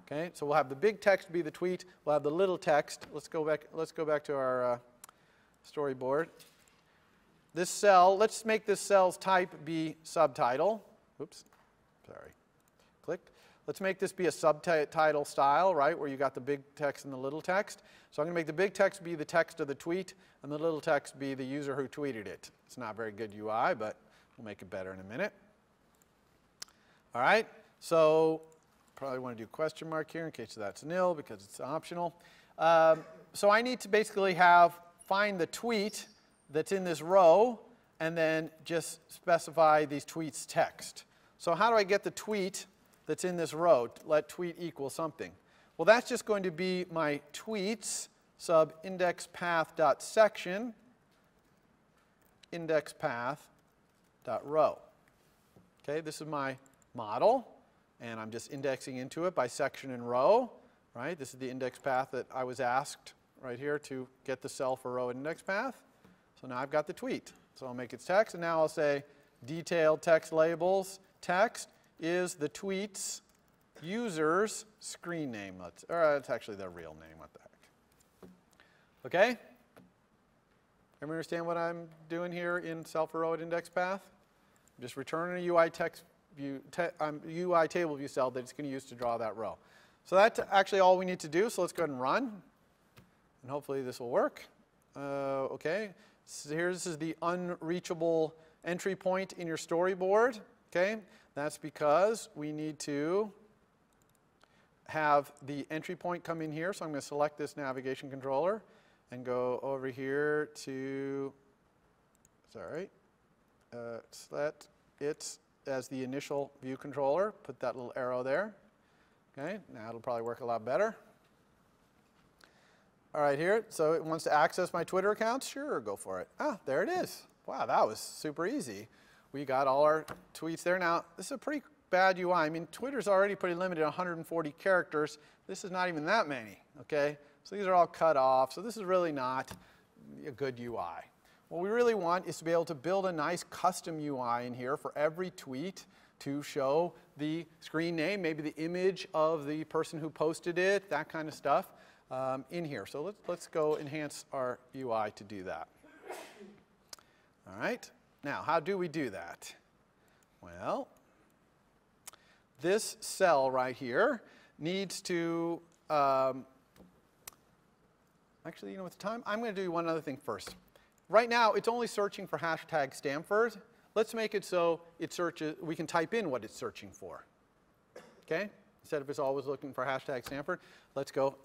Okay, so we'll have the big text be the tweet. We'll have the little text. Let's go back to our storyboard. This cell, let's make this cell's type be subtitle. Oops, sorry, clicked. Let's make this be a subtitle style, right, where you got the big text and the little text. So I'm going to make the big text be the text of the tweet and the little text be the user who tweeted it. It's not very good UI, but we'll make it better in a minute. All right, so probably want to do a question mark here in case that's nil because it's optional. So I need to basically find the tweet that's in this row and then just specify these tweets text. So how do I get the tweet that's in this row? Let tweet equal something. Well, that's just going to be my tweets sub index path dot section index path dot row. Okay, this is my model, and I'm just indexing into it by section and row. Right, this is the index path that I was asked right here to get the cell for row index path. So now I've got the tweet. So I'll make its text, and now I'll say detailed text labels text is the tweet's user's screen name. Or it's actually their real name. What the heck? Okay? Everyone understand what I'm doing here in cell for row at index path? I'm just returning a UI text view, UI table view cell that it's going to use to draw that row. So that's actually all we need to do. So let's go ahead and run, and hopefully this will work. Okay. So this is the unreachable entry point in your storyboard. Okay, that's because we need to have the entry point come in here. So I'm going to select this navigation controller and go over here to, select it as the initial view controller. Put that little arrow there. Okay, now it'll probably work a lot better. All right, here, so it wants to access my Twitter account? Sure, go for it. Ah, there it is. Wow, that was super easy. We got all our tweets there. Now, this is a pretty bad UI. I mean, Twitter's already pretty limited, 140 characters. This is not even that many, okay? So these are all cut off, so this is really not a good UI. What we really want is to be able to build a nice custom UI in here for every tweet to show the screen name, maybe the image of the person who posted it, that kind of stuff. In here. So let's go enhance our UI to do that. All right. Now, how do we do that? Well, this cell right here needs to, actually, you know, with the time, I'm going to do one other thing first. Right now, it's only searching for hashtag Stanford. Let's make it so it searches, we can type in what it's searching for. Okay? Instead of it's always looking for hashtag Stanford, let's go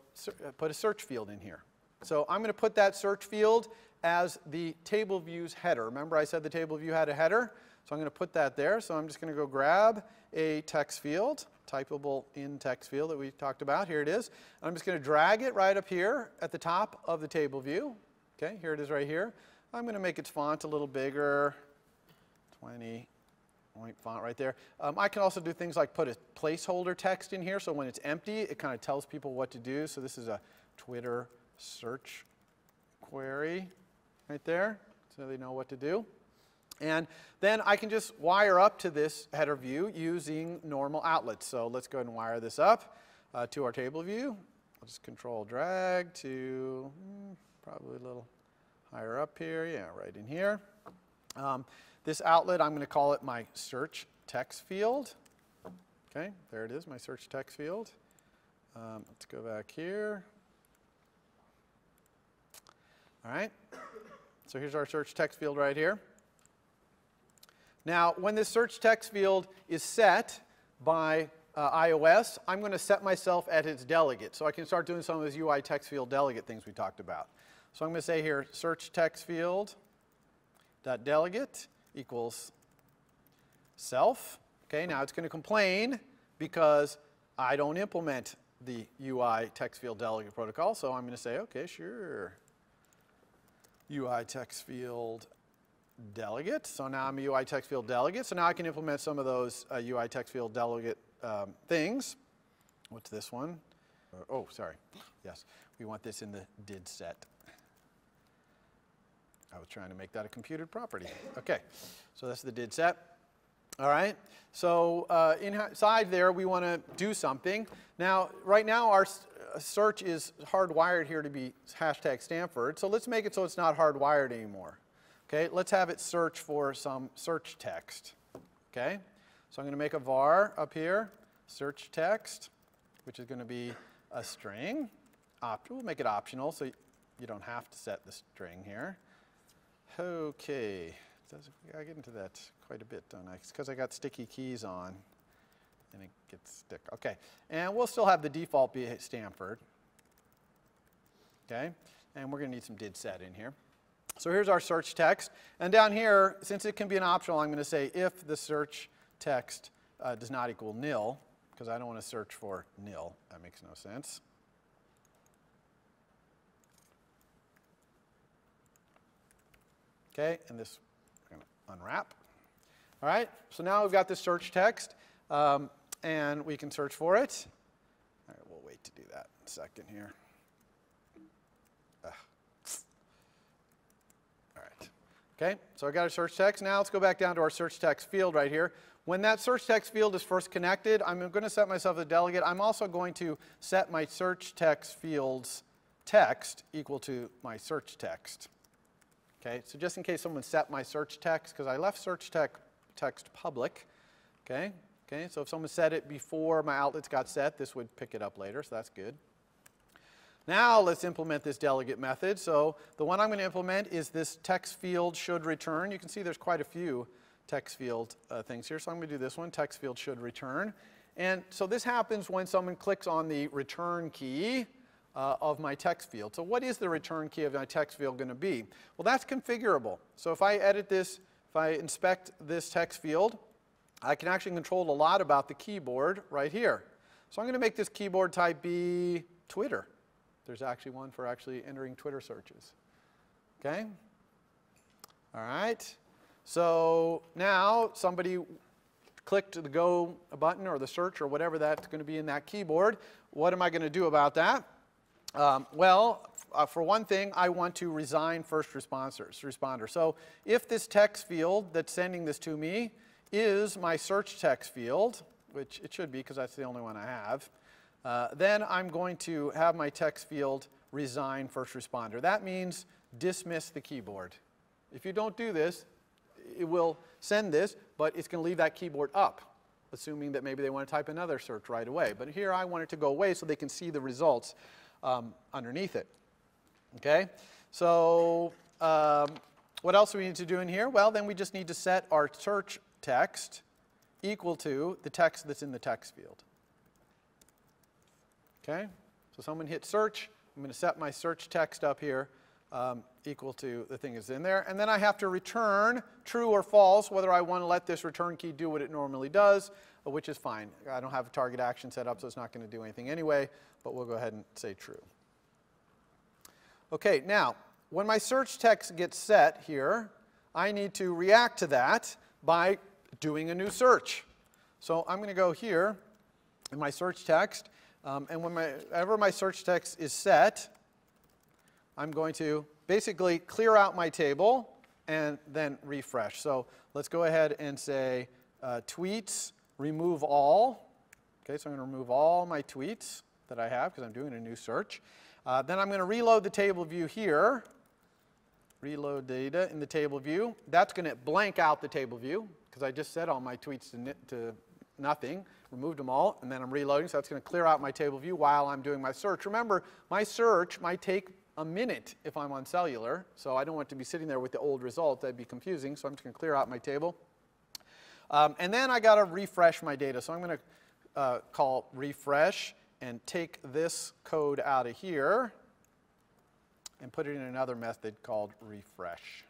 put a search field in here. So I'm going to put that search field as the table view's header. Remember I said the table view had a header? So I'm going to put that there. So I'm just going to go grab a text field, typable in text field that we talked about. Here it is. And I'm just going to drag it right up here at the top of the table view. Okay, here it is right here. I'm going to make its font a little bigger, 20-point font right there. I can also do things like put a placeholder text in here, so when it's empty, it kind of tells people what to do. So this is a Twitter search query right there, so they know what to do. And then I can just wire up to this header view using normal outlets. So let's go ahead and wire this up to our table view. I'll just control drag to probably a little higher up here. Yeah, right in here. This outlet, I'm going to call it my search text field. Okay, there it is, my search text field. Let's go back here. All right, so here's our search text field right here. Now, when this search text field is set by iOS, I'm going to set myself as its delegate. So I can start doing some of those UI text field delegate things we talked about. So I'm going to say here, search text field dot delegate equals self. Okay, now it's going to complain because I don't implement the UI text field delegate protocol. So I'm going to say, okay, sure, UI text field delegate. So now I'm a UI text field delegate. So now I can implement some of those UI text field delegate things. What's this one? Oh, sorry. Yes, we want this in the did set. I was trying to make that a computed property. Okay, so that's the did set. All right, so inside there we want to do something. Now, right now our search is hardwired here to be hashtag Stanford. So let's make it so it's not hardwired anymore. Okay, let's have it search for some search text. Okay, so I'm going to make a var up here, search text, which is going to be a string. We'll make it optional so you don't have to set the string here. Okay, I get into that quite a bit, don't I? It's because I got sticky keys on and it gets stuck. Okay, and we'll still have the default be Stanford. Okay, and we're going to need some did set in here. So here's our search text. And down here, since it can be an optional, I'm going to say if the search text does not equal nil, because I don't want to search for nil. That makes no sense. Okay, and this we're going to unwrap. All right, so now we've got this search text, and we can search for it. All right, we'll wait to do that in a second here. Okay, so I got our search text. Now let's go back down to our search text field right here. When that search text field is first connected, I'm going to set myself a delegate. I'm also going to set my search text field's text equal to my search text. Okay, so just in case someone set my search text, because I left search text public. Okay, so if someone set it before my outlets got set, this would pick it up later, so that's good. Now let's implement this delegate method. So the one I'm going to implement is this text field should return. You can see there's quite a few text field things here. So I'm going to do this one, text field should return. And so this happens when someone clicks on the return key of my text field. So what is the return key of my text field going to be? Well, that's configurable. So if I edit this, if I inspect this text field, I can actually control a lot about the keyboard right here. So I'm going to make this keyboard type be Twitter. There's actually one for actually entering Twitter searches. Okay? All right. So now somebody clicked the go button or the search or whatever that's going to be in that keyboard. What am I going to do about that? For one thing, I want to resign first responder. So if this text field that's sending this to me is my search text field, which it should be because that's the only one I have, then I'm going to have my text field resign first responder. That means dismiss the keyboard. If you don't do this, it will send this, but it's going to leave that keyboard up. assuming that maybe they want to type another search right away. But here I want it to go away so they can see the results underneath it. Okay? So what else do we need to do in here? Well, then we just need to set our search text equal to the text that's in the text field. Okay? So someone hit search. I'm going to set my search text up here equal to the thing that's in there. And then I have to return true or false, whether I want to let this return key do what it normally does, which is fine. I don't have a target action set up, so it's not going to do anything anyway, but we'll go ahead and say true. Okay, now, when my search text gets set here, I need to react to that by doing a new search. So I'm going to go here in my search text, and whenever my search text is set, I'm going to basically clear out my table and then refresh. So let's go ahead and say tweets, remove all. Okay, so I'm going to remove all my tweets that I have because I'm doing a new search. Then I'm going to reload the table view here. Reload data in the table view. That's going to blank out the table view because I just set all my tweets to nothing, removed them all, and then I'm reloading. So that's going to clear out my table view while I'm doing my search. Remember, my search might take a minute if I'm on cellular, so I don't want to be sitting there with the old result. That'd be confusing, so I'm just going to clear out my table. And then I got to refresh my data. So I'm going to call refresh and take this code out of here and put it in another method called refresh.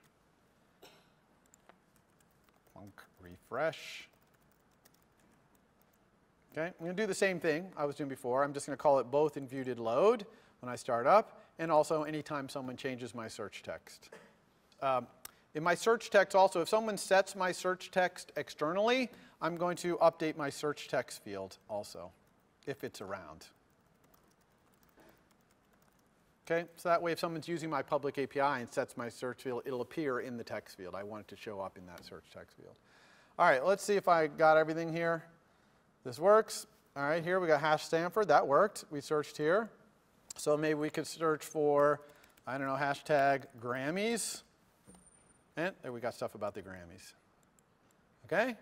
Refresh. Okay, I'm going to do the same thing I was doing before. I'm just going to call it both in view.did_load when I start up, and also anytime someone changes my search text. In my search text also, if someone sets my search text externally, I'm going to update my search text field also, if it's around. Okay, so that way if someone's using my public API and sets my search field, it'll appear in the text field. I want it to show up in that search text field. All right, let's see if I got everything here. This works. All right, here we got hash Stanford. That worked. We searched here. So maybe we could search for, I don't know, hashtag Grammys. And there we got stuff about the Grammys. Okay?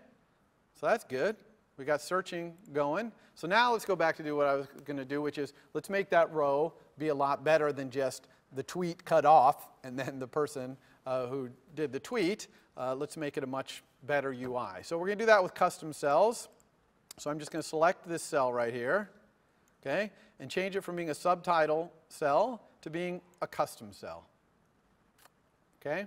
So that's good. We got searching going. So now let's go back to do what I was going to do, which is let's make that row be a lot better than just the tweet cut off and then the person who did the tweet. Let's make it a much better UI. So we're going to do that with custom cells. So I'm just going to select this cell right here, okay, and change it from being a subtitle cell to being a custom cell. Okay?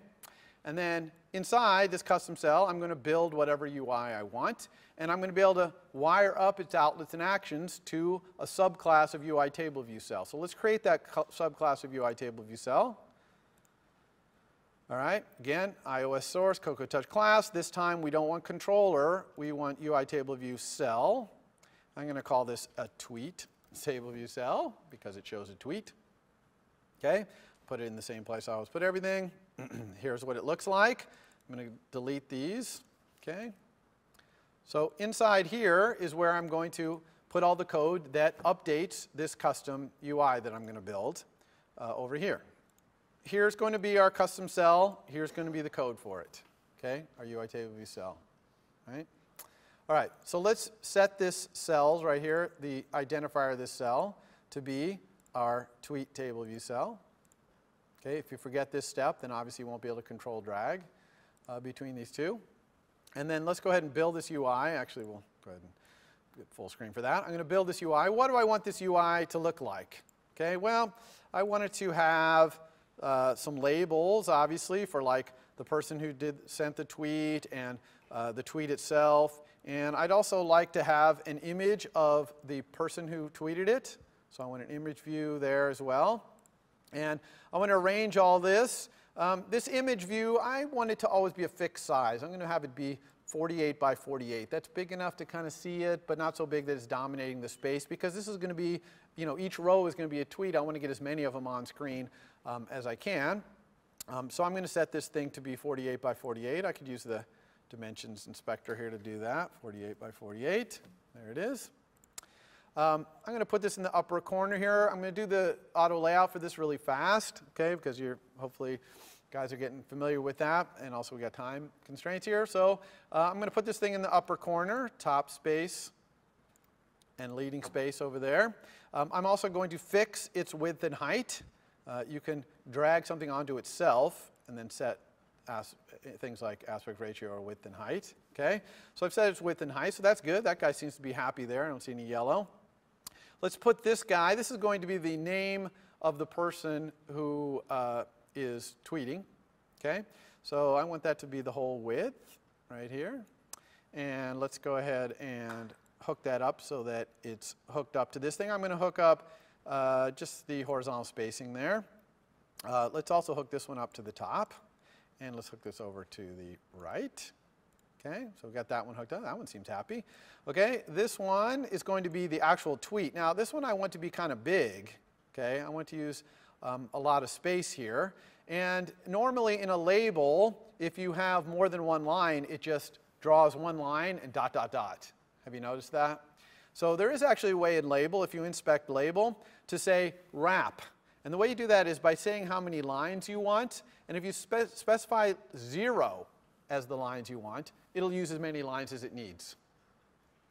And then inside this custom cell, I'm going to build whatever UI I want. And I'm going to be able to wire up its outlets and actions to a subclass of UI table view cell. So let's create that subclass of UI table view cell. All right, again, iOS source, Cocoa Touch class. This time we don't want controller, we want UI table view cell. I'm going to call this a tweet table view cell because it shows a tweet. Okay, put it in the same place I always put everything. Here's what it looks like. I'm going to delete these. Okay. So inside here is where I'm going to put all the code that updates this custom UI that I'm going to build over here. Here's going to be our custom cell. Here's going to be the code for it. Okay, our UI table view cell. Right? All right, so let's set this cells right here, the identifier of this cell, to be our tweet table view cell. Okay, if you forget this step, then obviously you won't be able to control drag between these two. And then let's go ahead and build this UI. Actually, we'll go ahead and get full screen for that. I'm going to build this UI. What do I want this UI to look like? Okay, well, I want it to have some labels, obviously, for like the person who sent the tweet and the tweet itself. And I'd also like to have an image of the person who tweeted it. So I want an image view there as well. And I want to arrange all this. This image view, I want it to always be a fixed size. I'm going to have it be 48 by 48. That's big enough to kind of see it, but not so big that it's dominating the space, because this is going to be, you know, each row is going to be a tweet. I want to get as many of them on screen as I can. So I'm going to set this thing to be 48 by 48. I could use the dimensions inspector here to do that. 48 by 48. There it is. I'm going to put this in the upper corner here. I'm going to do the auto layout for this really fast, okay, because you're hopefully Guys are getting familiar with that, and also we got time constraints here. So I'm going to put this thing in the upper corner, top space and leading space over there. I'm also going to fix its width and height. You can drag something onto itself and then set things like aspect ratio or width and height. Okay, so I've set its width and height, so that's good. That guy seems to be happy there. I don't see any yellow. Let's put this guy. This is going to be the name of the person who is tweeting. Okay, so I want that to be the whole width right here. And let's go ahead and hook that up so that it's hooked up to this thing. I'm going to hook up just the horizontal spacing there. Let's also hook this one up to the top. And let's hook this over to the right. Okay, so we've got that one hooked up. That one seems happy. Okay, this one is going to be the actual tweet. Now, this one I want to be kind of big. Okay, I want to use a lot of space here. And normally in a label, if you have more than one line, it just draws one line and dot, dot, dot. Have you noticed that? So there is actually a way in label, if you inspect label, to say wrap. And the way you do that is by saying how many lines you want. And if you specify 0 as the lines you want, it'll use as many lines as it needs.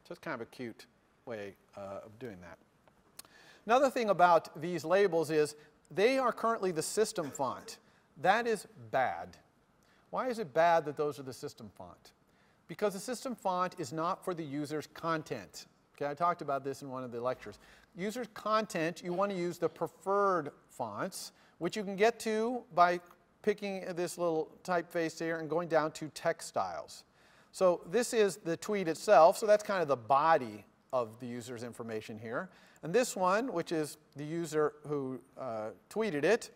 So it's kind of a cute way of doing that. Another thing about these labels is they are currently the system font. That is bad. Why is it bad that those are the system font? Because the system font is not for the user's content. Okay, I talked about this in one of the lectures. User's content, you want to use the preferred fonts, which you can get to by picking this little typeface here and going down to text styles. So this is the tweet itself, so that's kind of the body of the user's information here. And this one, which is the user who tweeted it,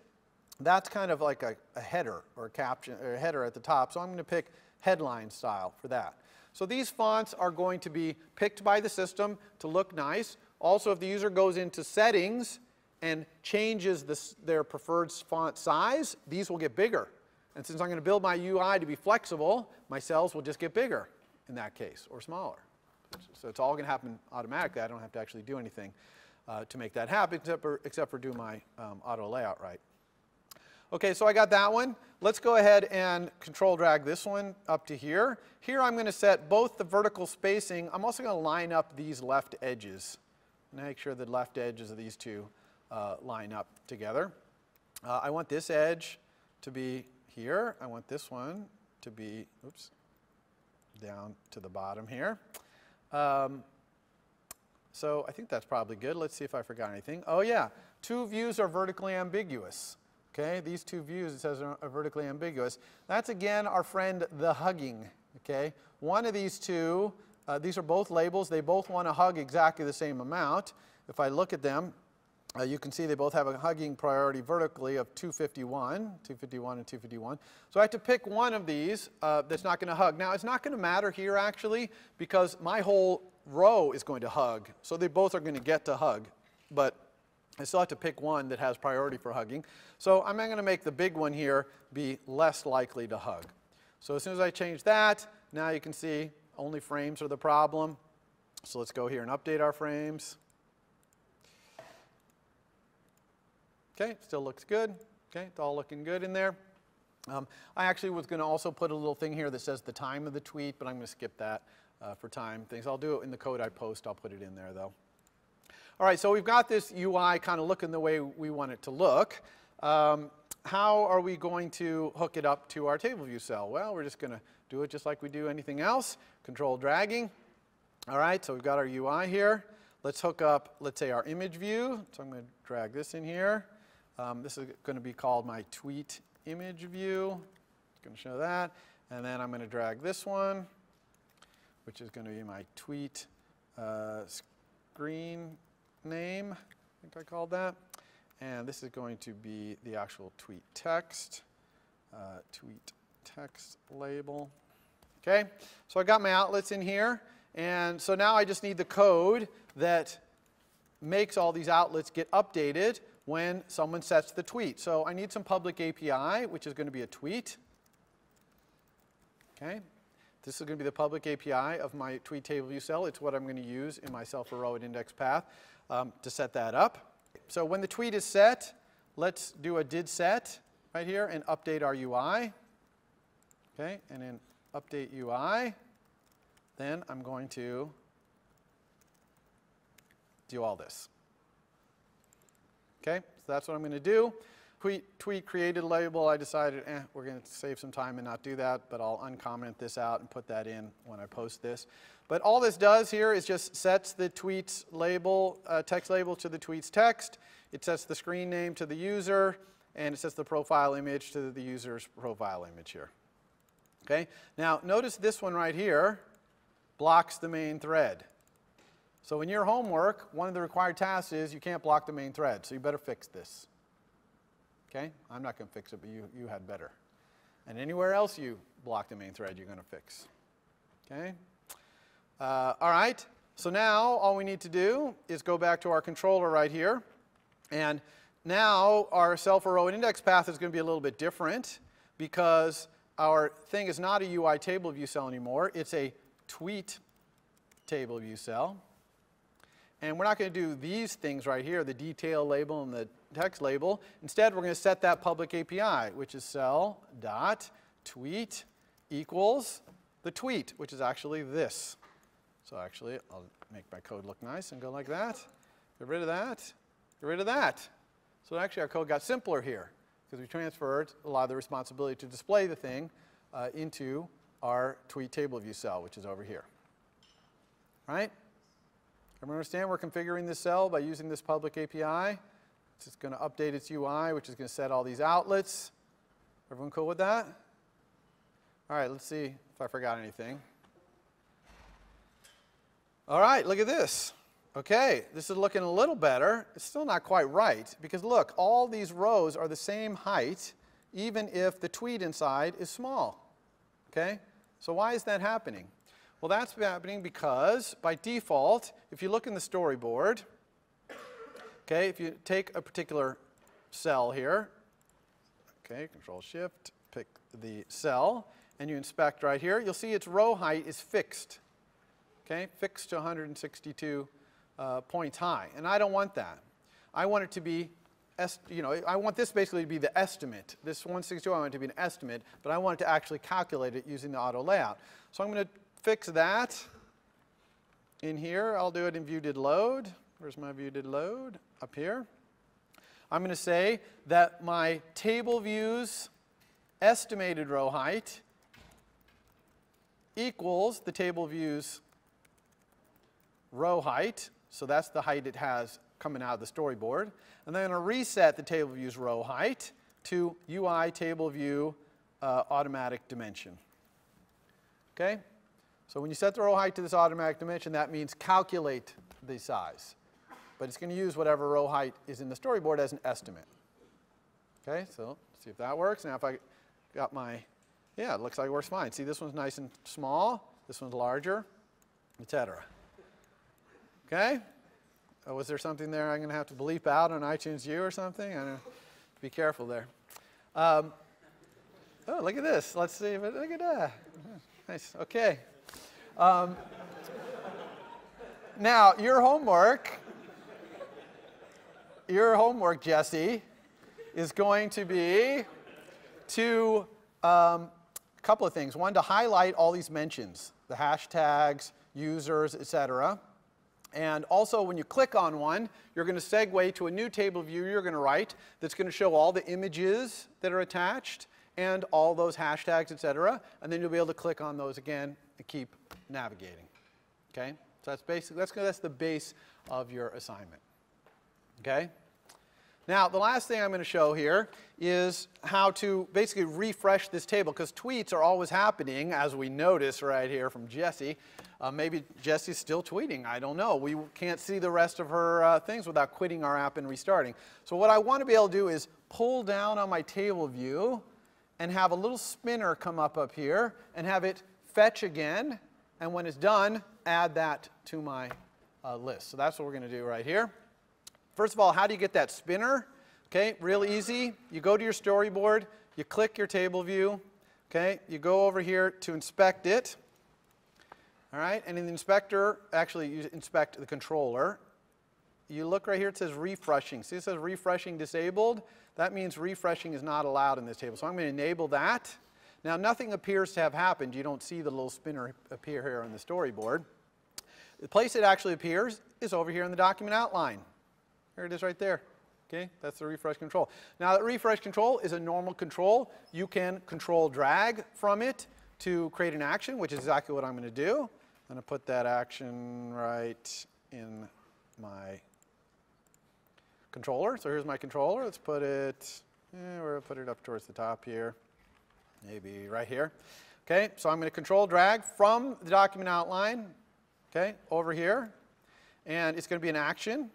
that's kind of like a header or a caption or a header at the top. So I'm going to pick headline style for that. So these fonts are going to be picked by the system to look nice. Also, if the user goes into settings and changes their preferred font size, these will get bigger. And since I'm going to build my UI to be flexible, my cells will just get bigger in that case, or smaller. So it's all going to happen automatically. I don't have to actually do anything to make that happen, except for do my auto layout right. Okay, so I got that one. Let's go ahead and control drag this one up to here. Here I'm going to set both the vertical spacing. I'm also going to line up these left edges. Make sure the left edges of these two line up together. I want this edge to be here. I want this one to be, oops, down to the bottom here. So I think that's probably good. Let's see if I forgot anything. Oh yeah, two views are vertically ambiguous. Okay, these two views, it says, are vertically ambiguous. That's, again, our friend the hugging. Okay, one of these two, these are both labels. They both want to hug exactly the same amount. If I look at them, you can see they both have a hugging priority vertically of 251 and 251. So I have to pick one of these that's not going to hug. Now, it's not going to matter here, actually, because my whole row is going to hug. So they both are going to get to hug. But I still have to pick one that has priority for hugging. So I'm going to make the big one here be less likely to hug. So as soon as I change that, now you can see only frames are the problem. So let's go here and update our frames. Okay, still looks good. Okay, it's all looking good in there. I actually was going to also put a little thing here that says the time of the tweet, but I'm going to skip that for time things. I'll do it in the code I post. I'll put it in there, though. All right, so we've got this UI kind of looking the way we want it to look. How are we going to hook it up to our table view cell? Well, we're just going to do it just like we do anything else. Control dragging. All right, so we've got our UI here. Let's hook up, let's say, our image view. So I'm going to drag this in here. This is going to be called my tweet image view. It's going to show that. And then I'm going to drag this one, which is going to be my tweet screen name, I think I called that. And this is going to be the actual tweet text label. Okay, so I got my outlets in here. And so now I just need the code that makes all these outlets get updated when someone sets the tweet. So I need some public API, which is going to be a tweet. Okay, this is going to be the public API of my tweet table view cell. It's what I'm going to use in my self-heroic index path to set that up. So when the tweet is set, let's do a did set right here and update our UI. Okay, and in update UI, then I'm going to do all this. Okay, so that's what I'm going to do. Tweet created label, I decided, we're going to save some time and not do that, but I'll uncomment this out and put that in when I post this. But all this does here is just sets the tweet's label, text label to the tweet's text. It sets the screen name to the user, and it sets the profile image to the user's profile image here. Okay? Now, notice this one right here blocks the main thread. So in your homework, one of the required tasks is you can't block the main thread, so you better fix this. Okay? I'm not going to fix it, but you had better. And anywhere else you block the main thread, you're going to fix. Okay? All right. So now all we need to do is go back to our controller right here. And now our self-row and index path is going to be a little bit different because our thing is not a UI table view cell anymore. It's a tweet table view cell. And we're not going to do these things right here, the detail label and the text label. Instead, we're going to set that public API, which is cell.tweet equals the tweet, which is actually this. So actually, I'll make my code look nice and go like that. Get rid of that. Get rid of that. So actually, our code got simpler here because we transferred a lot of the responsibility to display the thing into our tweet table view cell, which is over here. Right? Everyone understand we're configuring this cell by using this public API. It's just going to update its UI, which is going to set all these outlets. Everyone cool with that? All right, let's see if I forgot anything. All right, look at this. Okay, this is looking a little better. It's still not quite right because look, all these rows are the same height even if the tweet inside is small. Okay? So why is that happening? Well, that's happening because by default, if you look in the storyboard, okay, if you take a particular cell here, okay, Control-Shift, pick the cell, and you inspect right here, you'll see its row height is fixed. Okay, fixed to 162 points high. And I don't want that. I want it to be, I want this basically to be the estimate. This 162, I want it to be an estimate, but I want it to actually calculate it using the auto layout. So I'm going to fix that in here. I'll do it in view.did_load. Where's my view.did_load? Up here. I'm going to say that my table view's estimated row height equals the table view's row height. So that's the height it has coming out of the storyboard. And then I'm going to reset the table view's row height to UI table view automatic dimension. Okay? So when you set the row height to this automatic dimension, that means calculate the size. But it's going to use whatever row height is in the storyboard as an estimate. Okay, so let's see if that works. Now if I got my, yeah, it looks like it works fine. See, this one's nice and small. This one's larger, etc. Okay? Oh, was there something there I'm going to have to bleep out on iTunes U or something? I don't know. Be careful there. Oh, look at this. Let's see if it, look at that. Nice. Okay. Now, your homework, Jesse, is going to be to a couple of things. One, to highlight all these mentions, the hashtags, users, etc. And also, when you click on one, you're going to segue to a new table view you're going to write that's going to show all the images that are attached and all those hashtags, etc. And then you'll be able to click on those again and keep navigating. Okay? So that's basically, that's the base of your assignment. Okay? Now, the last thing I'm going to show here is how to basically refresh this table, because tweets are always happening, as we notice right here from Jessie. Maybe Jessie's still tweeting. I don't know. We can't see the rest of her things without quitting our app and restarting. So what I want to be able to do is pull down on my table view and have a little spinner come up here and have it fetch again. And when it's done, add that to my list. So that's what we're going to do right here. First of all, how do you get that spinner? Okay, real easy. You go to your storyboard, you click your table view, okay, you go over here to inspect it. All right, and in the inspector, actually you inspect the controller, you look right here, it says refreshing. See, it says refreshing disabled. That means refreshing is not allowed in this table. So I'm going to enable that. Now, nothing appears to have happened. You don't see the little spinner appear here on the storyboard. The place it actually appears is over here in the document outline. Here it is right there. Okay, that's the refresh control. Now, the refresh control is a normal control. You can control drag from it to create an action, which is exactly what I'm going to do. I'm going to put that action right in my controller. So here's my controller. Let's put it, we're going to put it up towards the top here, maybe right here. Okay, so I'm going to control drag from the document outline, okay, over here. And it's going to be an action.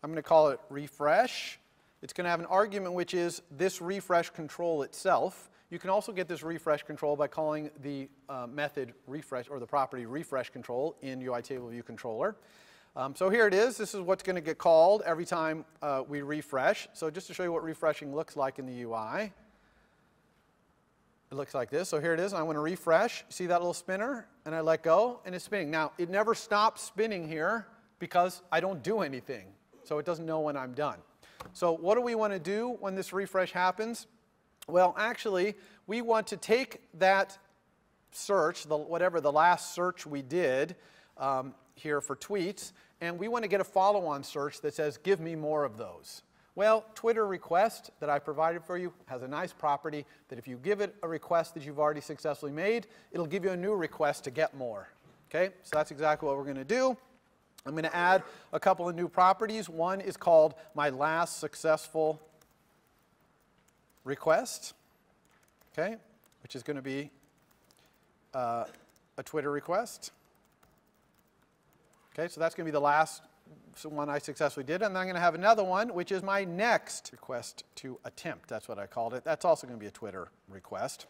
I'm going to call it refresh. It's going to have an argument which is this refresh control itself. You can also get this refresh control by calling the method refresh or the property refresh control in UI Table View Controller. So here it is. This is what's going to get called every time we refresh. So just to show you what refreshing looks like in the UI, it looks like this. So here it is. I'm going to refresh. See that little spinner? And I let go, and it's spinning. Now, it never stops spinning here because I don't do anything. So it doesn't know when I'm done. So what do we want to do when this refresh happens? Well, actually, we want to take that search, whatever the last search we did here for tweets, and we want to get a follow-on search that says, give me more of those. Well, Twitter request that I provided for you has a nice property that if you give it a request that you've already successfully made, it'll give you a new request to get more. Okay, so that's exactly what we're going to do. I'm going to add a couple of new properties. One is called my last successful request, okay, which is going to be a Twitter request. Okay, so that's going to be the last one I successfully did. And then I'm going to have another one, which is my next request to attempt. That's what I called it. That's also going to be a Twitter request.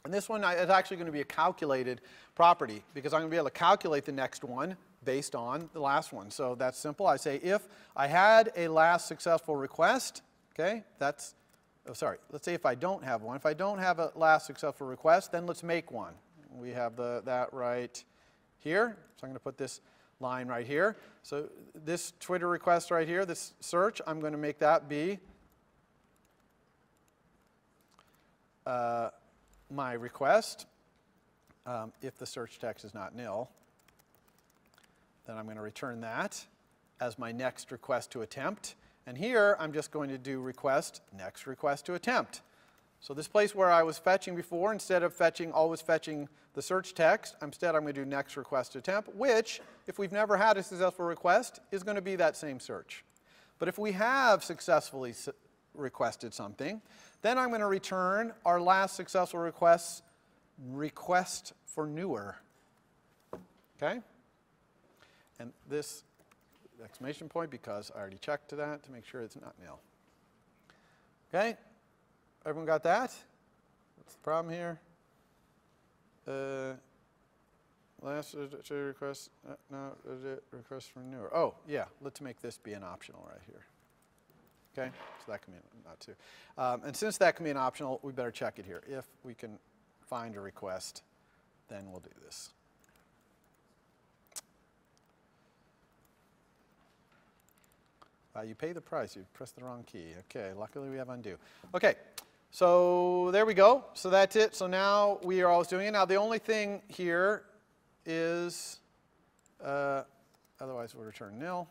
And this one is actually going to be a calculated property because I'm going to be able to calculate the next one based on the last one. So that's simple. I say if I had a last successful request, okay, that's, oh, sorry, let's say if I don't have one. If I don't have a last successful request, then let's make one. We have that right here. So I'm going to put this line right here. So this Twitter request right here, this search, I'm going to make that be my request. If the search text is not nil, then I'm going to return that as my next request to attempt. And here, I'm just going to do request, next request to attempt. So this place where I was fetching before, instead of always fetching the search text, instead I'm going to do next request to attempt, which, if we've never had a successful request, is going to be that same search. But if we have successfully requested something, then I'm going to return our last successful request for newer. Okay? And this exclamation point because I already checked to that to make sure it's not nil. Okay? Everyone got that? What's the problem here? Last request, no, request for newer. Oh, yeah, let's make this be an optional right here. Okay, so that can be not too. And since that can be an optional, we better check it here. If we can find a request, then we'll do this. You pay the price. You pressed the wrong key. Okay, luckily we have undo. Okay, so there we go. So that's it. So now we are always doing it. Now the only thing here is, otherwise we'll return nil.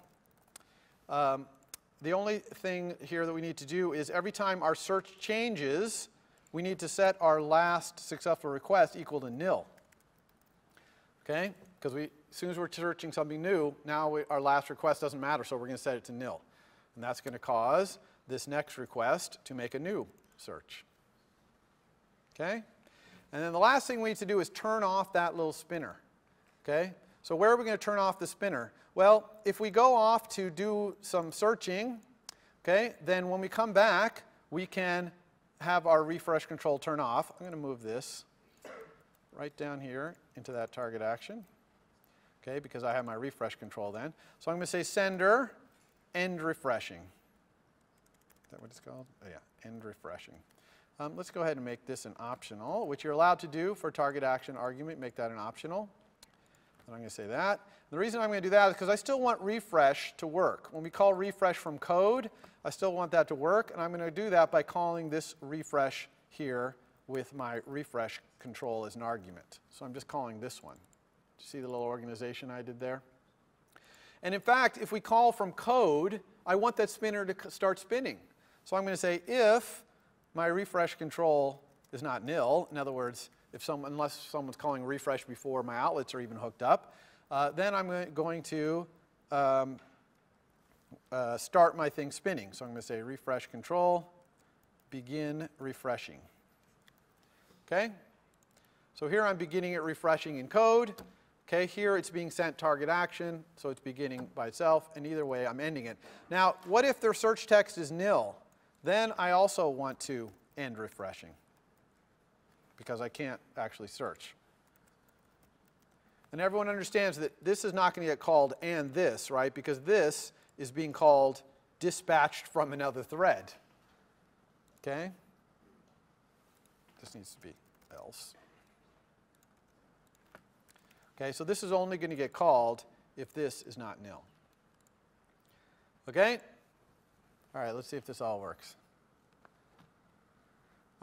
The only thing here that we need to do is every time our search changes, we need to set our last successful request equal to nil. Okay? Because as soon as we're searching something new, now our last request doesn't matter, so we're going to set it to nil. And that's going to cause this next request to make a new search. Okay? And then the last thing we need to do is turn off that little spinner. Okay? So where are we going to turn off the spinner? Well, if we go off to do some searching, okay, then when we come back, we can have our refresh control turn off. I'm going to move this right down here into that target action, okay, because I have my refresh control then. So I'm going to say sender, end refreshing. Is that what it's called? Oh, yeah, end refreshing. Let's go ahead and make this an optional, which you're allowed to do for target action argument. Make that an optional. And I'm going to say that. The reason I'm going to do that is because I still want refresh to work. When we call refresh from code, I still want that to work, and I'm going to do that by calling this refresh here with my refresh control as an argument. So I'm just calling this one. Do you see the little organization I did there? And in fact, if we call from code, I want that spinner to start spinning. So I'm going to say if my refresh control is not nil, in other words, unless someone's calling refresh before my outlets are even hooked up, then I'm going to start my thing spinning. So I'm going to say refresh control, begin refreshing. Okay? So here I'm beginning it refreshing in code. Okay, here it's being sent target action, so it's beginning by itself, and either way I'm ending it. Now, what if their search text is nil? Then I also want to end refreshing, because I can't actually search. And everyone understands that this is not going to get called and this, right? Because this is being called dispatched from another thread. Okay? This needs to be else. Okay, so this is only going to get called if this is not nil. Okay? All right, let's see if this all works.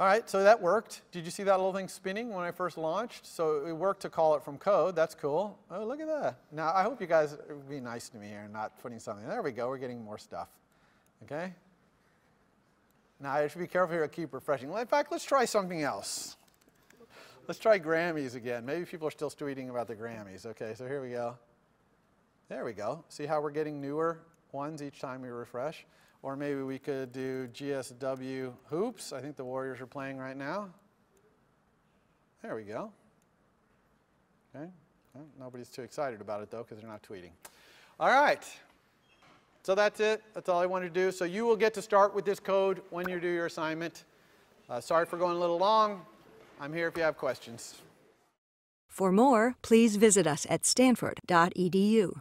All right, so that worked. Did you see that little thing spinning when I first launched? So it worked to call it from code. That's cool. Oh, look at that. Now, I hope you guys will be nice to me here and not putting something. There we go. We're getting more stuff. Okay? Now, I should be careful here to keep refreshing. In fact, let's try something else. Let's try Grammys again. Maybe people are still tweeting about the Grammys. Okay, so here we go. There we go. See how we're getting newer ones each time we refresh? Or maybe we could do GSW Hoops. I think the Warriors are playing right now. There we go. Okay. Well, nobody's too excited about it, though, because they're not tweeting. All right. So that's it. That's all I wanted to do. So you will get to start with this code when you do your assignment. Sorry for going a little long. I'm here if you have questions. For more, please visit us at stanford.edu.